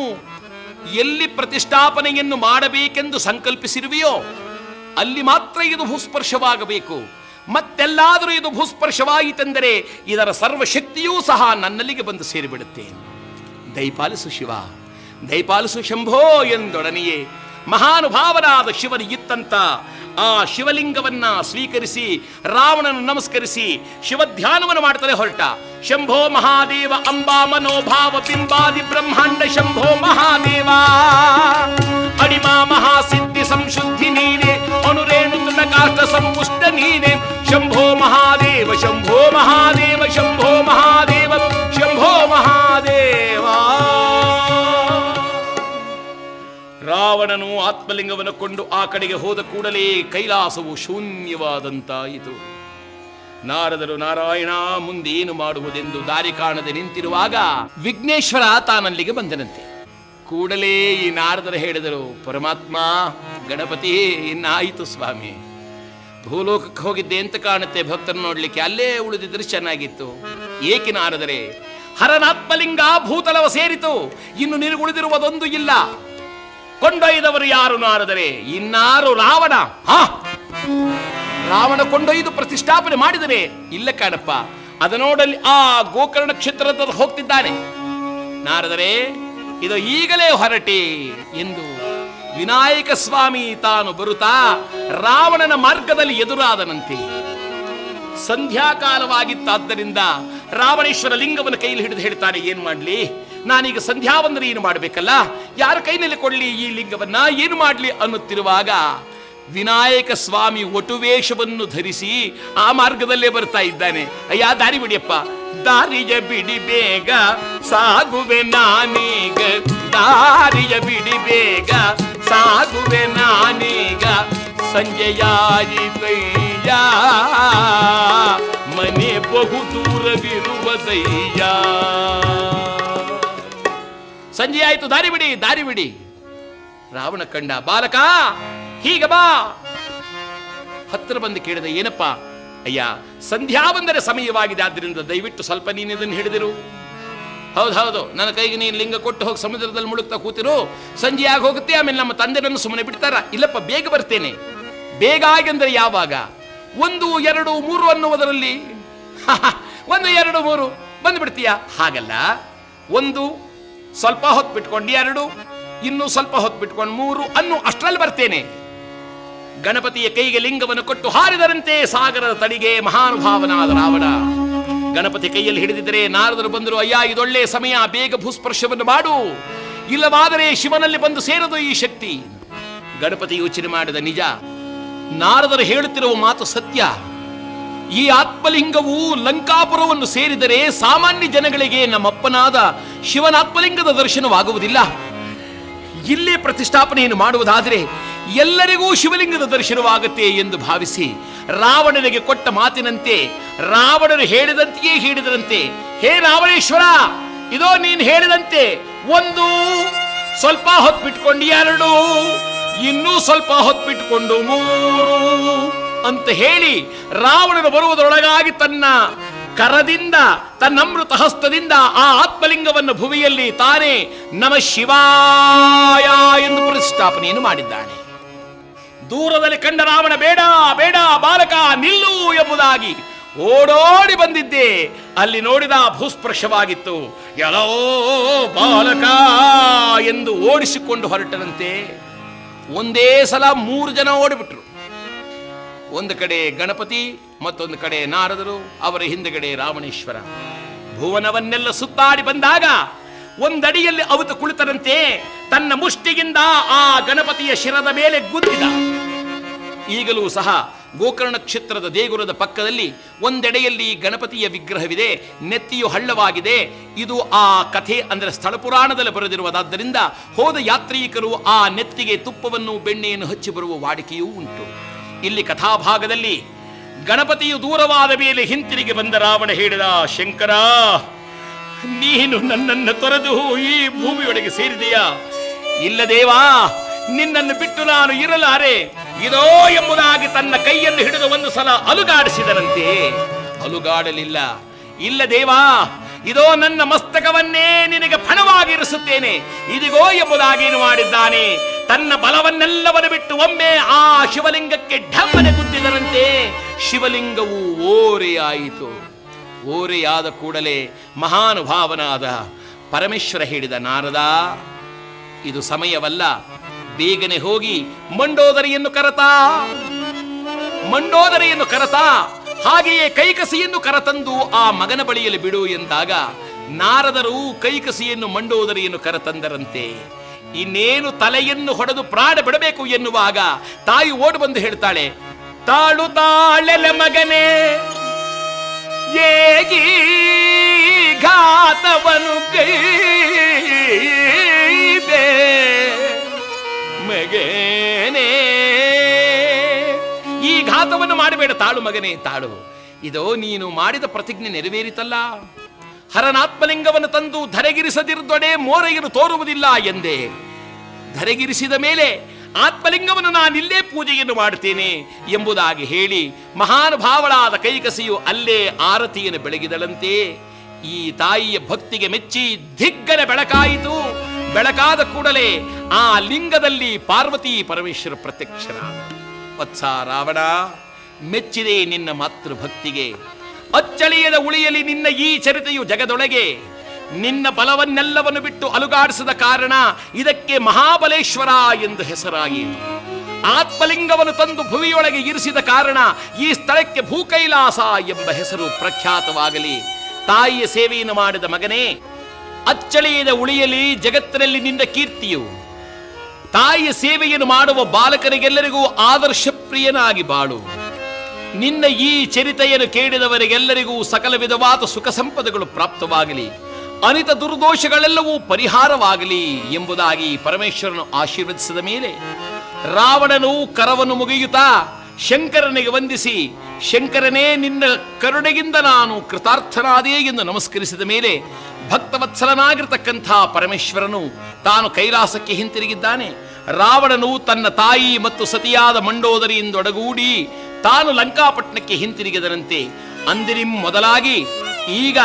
Speaker 1: ಎಲ್ಲಿ ಪ್ರತಿಷ್ಠಾಪನೆಯನ್ನು ಮಾಡಬೇಕೆಂದು ಸಂಕಲ್ಪಿಸಿರುವೆಯೋ ಅಲ್ಲಿ ಮಾತ್ರ ಇದು ಭೂಸ್ಪರ್ಶವಾಗಬೇಕು. ಮತ್ತೆಲ್ಲಾದರೂ ಇದು ಭೂಸ್ಪರ್ಶವಾಯಿತೆಂದರೆ ಇದರ ಸರ್ವಶಕ್ತಿಯೂ ಸಹ ನನ್ನಲ್ಲಿಗೆ ಬಂದು ಸೇರಿಬಿಡುತ್ತೆ. ದಯಪಾಲಿಸು ಶಿವ, ದಯಪಾಲಿಸು ಶಂಭೋ ಎಂದೊಡನೆಯೇ ಮಹಾನುಭಾವನಾದ ಶಿವನ ಇತ್ತಂತ ಆ ಶಿವಲಿಂಗವನ್ನ ಸ್ವೀಕರಿಸಿ ರಾವಣನ ನಮಸ್ಕರಿಸಿ ಶಿವಧ್ಯಾನವನ್ನು ಮಾಡ್ತಾರೆ ಹೊರಟ. ಶಂಭೋ ಮಹಾದೇವ ಅಂಬಾ ಮನೋಭಾವ ಬಿಂಬಾದಿ ಬ್ರಹ್ಮಾಂಡ ಶಂಭೋ ಮಹಾದೇವ ಅಡಿಮಾ ಮಹಾಸಿದ್ಧಿ ಸಂಶುದ್ಧಿ ನೀನೆ ಅನುರೇಣು ಕಾಷ್ಟ ಸಂಪುಷ್ಟ ನೀನೆ ಶಂಭೋ ಮಹಾದೇವ ಶಂಭೋ ಮಹಾದೇವ ಶಂಭೋ ಮಹಾದೇವ ಶಂಭೋ ಮಹಾದೇವ. ರಾವಣನು ಆತ್ಮಲಿಂಗವನ್ನು ಕೊಂಡು ಆ ಕಡೆಗೆ ಹೋದ ಕೂಡಲೇ ಕೈಲಾಸವು ಶೂನ್ಯವಾದಂತಾಯಿತು. ನಾರದರು ನಾರಾಯಣ ಮುಂದೇನು ಮಾಡುವುದೆಂದು ದಾರಿ ಕಾಣದೆ ನಿಂತಿರುವಾಗ ವಿಘ್ನೇಶ್ವರ ತಾನಲ್ಲಿಗೆ ಬಂದನಂತೆ. ಕೂಡಲೇ ಈ ನಾರದರು ಹೇಳಿದರು, ಪರಮಾತ್ಮ ಗಣಪತಿ ಇನ್ನಾಯಿತು ಸ್ವಾಮಿ, ಭೂಲೋಕಕ್ಕೆ ಹೋಗಿದ್ದೆ ಅಂತ ಕಾಣುತ್ತೆ, ಭಕ್ತರನ್ನು ನೋಡ್ಲಿಕ್ಕೆ ಅಲ್ಲೇ ಉಳಿದಿದ್ರೆ ಚೆನ್ನಾಗಿತ್ತು. ಏಕೆ ನಾರದರೆ, ಹರನಾತ್ಮಲಿಂಗ ಭೂತಲವ ಸೇರಿತು, ಇನ್ನು ನಿನಗುಳಿದಿರುವುದೊಂದು ಇಲ್ಲ. ಕೊಂಡೊಯ್ದವರು ಯಾರು ನಾರದರೆ? ಇನ್ನಾರು ರಾವಣ. ರಾವಣ ಕೊಂಡೊಯ್ದು ಪ್ರತಿಷ್ಠಾಪನೆ ಮಾಡಿದರೆ? ಇಲ್ಲ ಕಾಣಪ್ಪ, ಅದನೋಡಲ್ಲಿ ಆ ಗೋಕರ್ಣ ಕ್ಷೇತ್ರದ ಹೋಗ್ತಿದ್ದಾನೆ. ನಾರದರೆ, ಇದು ಈಗಲೇ ಹೊರಟೆ ಎಂದು ವಿನಾಯಕ ಸ್ವಾಮಿ ತಾನು ಬರುತ್ತಾ ರಾವಣನ ಮಾರ್ಗದಲ್ಲಿ ಎದುರಾದನಂತೆ. ಸಂಧ್ಯಾಕಾಲವಾಗಿತ್ತಾದ್ದರಿಂದ ರಾವಣೇಶ್ವರ ಲಿಂಗವನ್ನು ಕೈಲಿ ಹಿಡಿದು ಹೇಳ್ತಾನೆ, ಏನ್ ಮಾಡ್ಲಿ ನಾನೀಗ ಸಂಧ್ಯಾವಂದನೆ ಏನು ಮಾಡಬೇಕಲ್ಲ, ಯಾರ ಕೈನಲ್ಲಿ ಕೊಡ್ಲಿ ಈ ಲಿಂಗವನ್ನ, ಏನು ಮಾಡ್ಲಿ ಅನ್ನುತ್ತಿರುವಾಗ ವಿನಾಯಕ ಸ್ವಾಮಿ ಒಟುವೇಷವನ್ನು ಧರಿಸಿ ಆ ಮಾರ್ಗದಲ್ಲೇ ಬರ್ತಾ ಇದ್ದಾನೆ. ಅಯ್ಯ ದಾರಿ ಬಿಡಿಯಪ್ಪ, ದಾರಿಯ ಬಿಡಿ ಬೇಗ ಸಾಗುವೆ ನಾನೀಗ, ದಾರಿಯ ಬಿಡಿ ಬೇಗ ಸಾಗುವೆ ನಾನೀಗ, ಸಂಜೆಯಾಯಿತಯ್ಯ ಮನೆ ಬಹು ದೂರವಿರುವುದಯ್ಯ. ಸಂಜೆ ಆಯಿತು, ದಾರಿ ಬಿಡಿ ದಾರಿ ಬಿಡಿ. ರಾವಣ ಕಂಡ, ಬಾಲಕ ಹೀಗ ಬಾ. ಹತ್ತಿರ ಬಂದು ಕೇಳಿದ, ಏನಪ್ಪ? ಅಯ್ಯ ಸಂಧ್ಯಾವಂದನೆ ಸಮಯವಾಗಿದೆ, ಆದ್ದರಿಂದ ದಯವಿಟ್ಟು ಸ್ವಲ್ಪ ನೀನು ಇದನ್ನು ಹಿಡಿದಿರು. ಹೌದು, ನನ್ನ ಕೈಗೆ ನೀನು ಲಿಂಗ ಕೊಟ್ಟು ಹೋಗಿ ಸಮುದ್ರದಲ್ಲಿ ಮುಳುಗ್ತಾ ಕೂತಿರು, ಸಂಜೆ ಆಗಿ ಹೋಗುತ್ತೆ, ಆಮೇಲೆ ನಮ್ಮ ತಂದೆನನ್ನು ಸುಮ್ಮನೆ ಬಿಡ್ತಾರ? ಇಲ್ಲಪ್ಪ, ಬೇಗ ಬರ್ತೇನೆ. ಬೇಗ ಆಗಂದ್ರೆ ಯಾವಾಗ? 1, 2, 3 ಅನ್ನುವುದರಲ್ಲಿ 1, 2, 3 ಬಂದು ಬಿಡ್ತೀಯ? ಹಾಗಲ್ಲ, 1 ಸ್ವಲ್ಪ ಹೊತ್ತು ಬಿಟ್ಕೊಂಡು, 2 ಇನ್ನೂ ಸ್ವಲ್ಪ ಹೊತ್ತು ಬಿಟ್ಕೊಂಡು, 3 ಅನ್ನು ಅಷ್ಟರಲ್ಲಿ ಬರ್ತೇನೆ. ಗಣಪತಿಯ ಕೈಗೆ ಲಿಂಗವನ್ನು ಕೊಟ್ಟು ಹಾರಿದರಂತೆ ಸಾಗರದ ತಡಿಗೆ ಮಹಾನುಭಾವನಾದ ರಾವಣ. ಗಣಪತಿ ಕೈಯಲ್ಲಿ ಹಿಡಿದಿದ್ದರೆ ನಾರದರು ಬಂದರು, ಅಯ್ಯ ಇದೊಳ್ಳೆ ಸಮಯ, ಬೇಗ ಭೂಸ್ಪರ್ಶವನ್ನು ಮಾಡು, ಇಲ್ಲವಾದರೆ ಶಿವನಲ್ಲಿ ಬಂದು ಸೇರದು ಈ ಶಕ್ತಿ. ಗಣಪತಿ ಯೋಚನೆ ಮಾಡಿದ, ನಿಜ ನಾರದರು ಹೇಳುತ್ತಿರುವ ಮಾತು ಸತ್ಯ. ಈ ಆತ್ಮಲಿಂಗವು ಲಂಕಾಪುರವನ್ನು ಸೇರಿದರೆ ಸಾಮಾನ್ಯ ಜನಗಳಿಗೆ ನಮ್ಮಪ್ಪನಾದ ಶಿವನ ಆತ್ಮಲಿಂಗದ ದರ್ಶನವಾಗುವುದಿಲ್ಲ. ಇಲ್ಲೇ ಪ್ರತಿಷ್ಠಾಪನೆಯನ್ನು ಮಾಡುವುದಾದರೆ ಎಲ್ಲರಿಗೂ ಶಿವಲಿಂಗದ ದರ್ಶನವಾಗುತ್ತೆ ಎಂದು ಭಾವಿಸಿ ರಾವಣನಿಗೆ ಕೊಟ್ಟ ಮಾತಿನಂತೆ ರಾವಣನು ಹೇಳಿದಂತೆಯೇ ಹೇಳಿದರಂತೆ. ಹೇ ರಾವಣೇಶ್ವರ, ಇದೋ ನೀನು ಹೇಳಿದಂತೆ 1 ಸ್ವಲ್ಪ ಹೊತ್ತು ಬಿಟ್ಕೊಂಡು, 2 ಇನ್ನೂ ಸ್ವಲ್ಪ ಹೊತ್ತು ಬಿಟ್ಕೊಂಡು, 3 ಅಂತ ಹೇಳಿ ರಾವಣನು ಬರುವುದರೊಳಗಾಗಿ ತನ್ನ ಕರದಿಂದ, ತನ್ನ ಅಮೃತ ಹಸ್ತದಿಂದ ಆ ಆತ್ಮಲಿಂಗವನ್ನು ಭುವಿಯಲ್ಲಿ ತಾನೇ ನಮಃ ಶಿವಾಯ ಎಂದು ಪ್ರತಿಷ್ಠಾಪನೆಯನ್ನು ಮಾಡಿದ್ದಾನೆ. ದೂರದಲ್ಲಿ ಕಂಡ ರಾವಣ, ಬೇಡ ಬೇಡ ಬಾಲಕ ನಿಲ್ಲು ಎಂಬುದಾಗಿ ಓಡೋಡಿ ಬಂದಿದ್ದೆ. ಅಲ್ಲಿ ನೋಡಿದ ಭೂಸ್ಪರ್ಶವಾಗಿತ್ತು. ಎಲ್ಲೋ ಬಾಲಕ ಎಂದು ಓಡಿಸಿಕೊಂಡು ಹೊರಟನಂತೆ. ಒಂದೇ ಸಲ 3 ಜನ ಓಡಿಬಿಟ್ರು. ಒಂದು ಕಡೆ ಗಣಪತಿ, ಮತ್ತೊಂದು ಕಡೆ ನಾರದರು, ಅವರ ಹಿಂದಗಡೆ ರಾವಣೇಶ್ವರ. ಭುವನವನ್ನೆಲ್ಲ ಸುತ್ತಾಡಿ ಬಂದಾಗ ಒಂದಡಿಯಲ್ಲಿ ಅವತು ಕುಳಿತರಂತೆ. ತನ್ನ ಮುಷ್ಟಿಗಿಂದ ಆ ಗಣಪತಿಯ ಶಿರದ ಮೇಲೆ ಗುದ್ದಿದ. ಈಗಲೂ ಸಹ ಗೋಕರ್ಣ ಕ್ಷೇತ್ರದ ದೇಗುಲದ ಪಕ್ಕದಲ್ಲಿ ಒಂದೆಡೆಯಲ್ಲಿ ಗಣಪತಿಯ ವಿಗ್ರಹವಿದೆ, ನೆತ್ತಿಯು ಹಳ್ಳವಾಗಿದೆ. ಇದು ಆ ಕಥೆ ಅಂದರೆ ಸ್ಥಳ ಪುರಾಣದಲ್ಲಿ ಬರೆದಿರುವುದಾದ್ದರಿಂದ ಹೋದ ಯಾತ್ರಿಕರು ಆ ನೆತ್ತಿಗೆ ತುಪ್ಪವನ್ನು ಬೆಣ್ಣೆಯನ್ನು ಹಚ್ಚಿ ಬರುವ ವಾಡಿಕೆಯೂ ಉಂಟು. ಇಲ್ಲಿ ಕಥಾಭಾಗದಲ್ಲಿ ಗಣಪತಿಯು ದೂರವಾದ ಮೇಲೆ ಹಿಂತಿರುಗಿ ಬಂದ ರಾವಣ ಹೇಳಿದ, ಶಂಕರ, ನೀನು ನನ್ನನ್ನು ತೊರೆದು ಈ ಭೂಮಿಯೊಳಗೆ ಸೇರಿದೆಯಾ? ಇಲ್ಲ ದೇವಾ, ನಿನ್ನನ್ನು ಬಿಟ್ಟು ನಾನು ಇರಲಾರೆ ಇದೋ ಎಂಬುದಾಗಿ ತನ್ನ ಕೈಯನ್ನು ಹಿಡಿದು ಒಂದು ಸಲ ಅಲುಗಾಡಿಸಿದರಂತೆ. ಅಲುಗಾಡಲಿಲ್ಲ. ಇಲ್ಲ ದೇವಾ, ಇದೋ ನನ್ನ ಮಸ್ತಕವನ್ನೇ ನಿನಗೆ ಫಣವಾಗಿರಿಸುತ್ತೇನೆ ಇದಿಗೋ ಎಂಬುದಾಗಿ ಮಾಡಿದ್ದಾನೆ. ತನ್ನ ಬಲವನ್ನೆಲ್ಲವನ್ನು ಬಿಟ್ಟು ಒಮ್ಮೆ ಆ ಶಿವಲಿಂಗಕ್ಕೆ ಢಮ್ಮನೆ ಗುದ್ದಿದರಂತೆ. ಶಿವಲಿಂಗವು ಓರೆಯಾಯಿತು. ಓರೆಯಾದ ಕೂಡಲೇ ಮಹಾನುಭಾವನಾದ ಪರಮೇಶ್ವರ ಹೇಳಿದ, ನಾರದ, ಇದು ಸಮಯವಲ್ಲ, ಬೇಗನೆ ಹೋಗಿ ಮಂಡೋದರಿಯನ್ನು ಕರತಾ ಹಾಗೆಯೇ ಕೈಕಸಿಯನ್ನು ಕರತಂದು ಆ ಮಗನ ಬಳಿಯಲ್ಲಿ ಬಿಡು ಎಂದಾಗ ನಾರದರು ಕೈಕಸಿಯನ್ನು ಮಂಡೋದರಿಯನ್ನು ಕರತಂದರಂತೆ. ಇನ್ನೇನು ತಲೆಯನ್ನು ಹೊಡೆದು ಪ್ರಾಣ ಬಿಡಬೇಕು ಎನ್ನುವಾಗ ತಾಯಿ ಓಡಿ ಬಂದು ಹೇಳ್ತಾಳೆ, ತಾಳು ತಾಳೆಲೆ ಮಗನೇ, ಏಗಿ ಘಾತವನು ಗೈದೆ ಮಗನೇ, ಈ ಘಾತವನ್ನು ಮಾಡಬೇಡ, ತಾಳು ಮಗನೇ ತಾಳು. ಇದೋ ನೀನು ಮಾಡಿದ ಪ್ರತಿಜ್ಞೆ ನೆರವೇರಿತಲ್ಲ. ಹರನಾತ್ಮಲಿಂಗವನ್ನು ತಂದು ಧರೆಗಿರಿಸದಿರುದೊಡೆ ಮೋರೆಯನ್ನು ತೋರುವುದಿಲ್ಲ ಎಂದೇ. ಧರೆಗಿರಿಸಿದ ಮೇಲೆ ಆತ್ಮಲಿಂಗವನ್ನು ನಾನಿಲ್ಲೇ ಪೂಜೆಯನ್ನು ಮಾಡುತ್ತೇನೆ ಎಂಬುದಾಗಿ ಹೇಳಿ ಮಹಾನುಭಾವಳಾದ ಕೈಕಸಿಯು ಅಲ್ಲೇ ಆರತಿಯನ್ನು ಬೆಳಗಿದಳಂತೆ. ಈ ತಾಯಿಯ ಭಕ್ತಿಗೆ ಮೆಚ್ಚಿ ದಿಗ್ಗನೆ ಬೆಳಕಾಯಿತು. ಬೆಳಕಾದ ಕೂಡಲೇ ಆ ಲಿಂಗದಲ್ಲಿ ಪಾರ್ವತಿ ಪರಮೇಶ್ವರ ಪ್ರತ್ಯಕ್ಷರಾದ. ವತ್ಸ ರಾವಣ, ಮೆಚ್ಚಿದೆ ನಿನ್ನ ಮಾತೃಭಕ್ತಿಗೆ. ಅಚ್ಚಳಿಯದ ಉಳಿಯಲಿ ನಿನ್ನ ಈ ಚರಿತೆಯು ಜಗದೊಳಗೆ. ನಿನ್ನ ಬಲವನ್ನೆಲ್ಲವನ್ನು ಬಿಟ್ಟು ಅಲುಗಾಡಿಸಿದ ಕಾರಣ ಇದಕ್ಕೆ ಮಹಾಬಲೇಶ್ವರ ಎಂದು ಹೆಸರಾಗಿ, ಆತ್ಮಲಿಂಗವನ್ನು ತಂದು ಭುವಿಯೊಳಗೆ ಇರಿಸಿದ ಕಾರಣ ಈ ಸ್ಥಳಕ್ಕೆ ಭೂಕೈಲಾಸ ಎಂಬ ಹೆಸರು ಪ್ರಖ್ಯಾತವಾಗಲಿ. ತಾಯಿಯ ಸೇವೆಯನ್ನು ಮಾಡಿದ ಮಗನೇ, ಅಚ್ಚಳಿಯದ ಉಳಿಯಲಿ ಜಗತ್ತಿನಲ್ಲಿ ನಿನ್ನ ಕೀರ್ತಿಯು. ತಾಯಿಯ ಸೇವೆಯನ್ನು ಮಾಡುವ ಬಾಲಕರಿಗೆಲ್ಲರಿಗೂ ಆದರ್ಶ ಪ್ರಿಯನಾಗಿ ಬಾಳು. ನಿನ್ನ ಈ ಚರಿತೆಯನ್ನು ಕೇಳಿದವರಿಗೆಲ್ಲರಿಗೂ ಸಕಲ ವಿಧವಾದ ಸುಖ ಸಂಪದಗಳು ಪ್ರಾಪ್ತವಾಗಲಿ, ಅನಿತ ದುರ್ದೋಷಗಳೆಲ್ಲವೂ ಪರಿಹಾರವಾಗಲಿ ಎಂಬುದಾಗಿ ಪರಮೇಶ್ವರನು ಆಶೀರ್ವದಿಸಿದ ಮೇಲೆ ರಾವಣನು ಕರವನ್ನು ಮುಗಿಯುತ್ತಾ ಶಂಕರನಿಗೆ ವಂದಿಸಿ, ಶಂಕರನೇ, ನಿನ್ನ ಕರುಣೆಯಿಂದ ನಾನು ಕೃತಾರ್ಥನಾದೇ ಎಂದು ನಮಸ್ಕರಿಸಿದ ಮೇಲೆ ಭಕ್ತವತ್ಸಲನಾಗಿರ್ತಕ್ಕಂಥ ಪರಮೇಶ್ವರನು ತಾನು ಕೈಲಾಸಕ್ಕೆ ಹಿಂತಿರುಗಿದ್ದಾನೆ. ರಾವಣನು ತನ್ನ ತಾಯಿ ಮತ್ತು ಸತಿಯಾದ ಮಂಡೋದರಿಯಿಂದೊಡಗೂಡಿ ತಾನು ಲಂಕಾಪಟ್ಟಣಕ್ಕೆ ಹಿಂತಿರುಗಿದರಂತೆ. ಅಂದಿನಿಂ ಮೊದಲಾಗಿ ಈಗ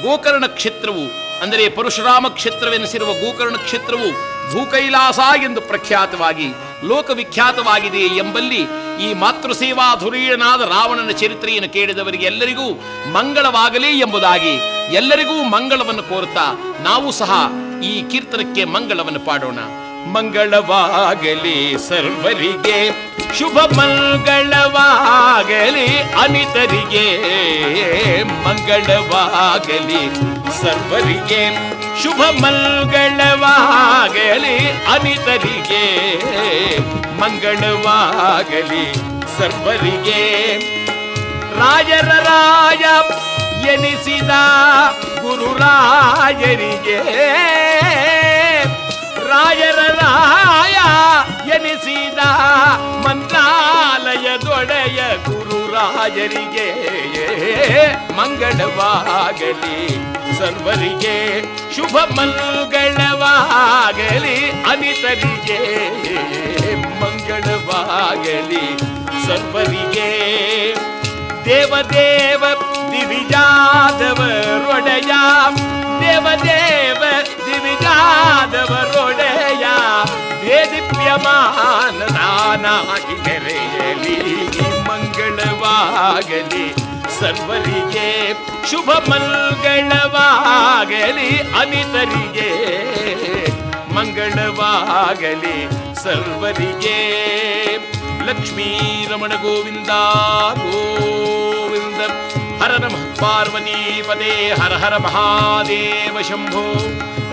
Speaker 1: ಗೋಕರ್ಣ ಕ್ಷೇತ್ರವು, ಅಂದರೆ ಪರಶುರಾಮ ಕ್ಷೇತ್ರವೆನಿಸಿರುವ ಗೋಕರ್ಣ ಕ್ಷೇತ್ರವು ಭೂಕೈಲಾಸ ಎಂದು ಪ್ರಖ್ಯಾತವಾಗಿ ಲೋಕವಿಖ್ಯಾತವಾಗಿದೆ ಎಂಬಲ್ಲಿ ಈ ಮಾತೃಸೇವಾ ಧುರೀಣನಾದ ರಾವಣನ ಚರಿತ್ರೆಯನ್ನು ಕೇಳಿದವರಿಗೆ ಎಲ್ಲರಿಗೂ ಮಂಗಳವಾಗಲಿ ಎಂಬುದಾಗಿ ಎಲ್ಲರಿಗೂ ಮಂಗಳವನ್ನು ಕೋರುತ್ತಾ ನಾವು ಸಹ ಈ ಕೀರ್ತನಕ್ಕೆ ಮಂಗಳವನ್ನು ಪಾಡೋಣ. ಮಂಗಳವಾಗಲಿ ಸರ್ವರಿಗೆ, ಶುಭ ಮಂಗಳವಾಗಲಿ ಅನಿತರಿಗೆ. ಮಂಗಳವಾಗಲಿ ಸರ್ವರಿಗೆ, ಶುಭ ಮಂಗಳವಾಗಲಿ ಅನಿತರಿಗೆ. ಮಂಗಳವಾಗಲಿ ಸರ್ವರಿಗೆ. ರಾಜರ ರಾಯ ಎನಿಸಿದ ಗುರುರಾಯರಿಗೆ, ರಾಯರ ರಾಯ ಎನಿಸಿದ ಮಂತ್ರಾಲಯದೊಡೆಯ ಗುರುರಾಯರಿಗೆ. ಮಂಗಳವಾಗಲಿ ಸರ್ವರಿಗೆ, ಶುಭ ಮಂಗಳವಾಗಲಿ ಅನಿತರಿಗೆ. ಮಂಗಳವಾಗಲಿ ಸರ್ವರಿಗೆ. ದೇವದೇವ ದಿವಿಜಾದವರೊಡೆಯ, ದೇವದೇವ ದಿವಿಜಾದವರೊಡೆಯ. ದೇದೀಪ್ಯಮಾನನಾಗಿ ಮೆರೆಯಲಿ. ಮಂಗಳವಾಗಲಿ ಸರ್ವರಿಗೆ, ಶುಭ ಮಂಗಳವಾಗಲಿ ಅನಿತರಿಗೆ. ಮಂಗಳವಾಗಲಿ ಸರ್ವರಿಗೆ. ಲಕ್ಷ್ಮೀ ರಮಣ ಗೋವಿಂದ ಗೋವಿಂದ. ಹರ ನಮಃ ಪಾರ್ವತೀಪದೇ ಹರ ಹರ ಮಹಾದೇವ ಶಂಭೋ.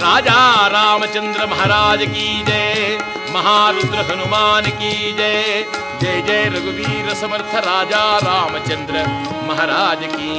Speaker 1: राजा रामचंद्र महाराज की जय, महारुद्र हनुमान की जय. जय जय रघुवीर समर्थ राजा रामचंद्र महाराज की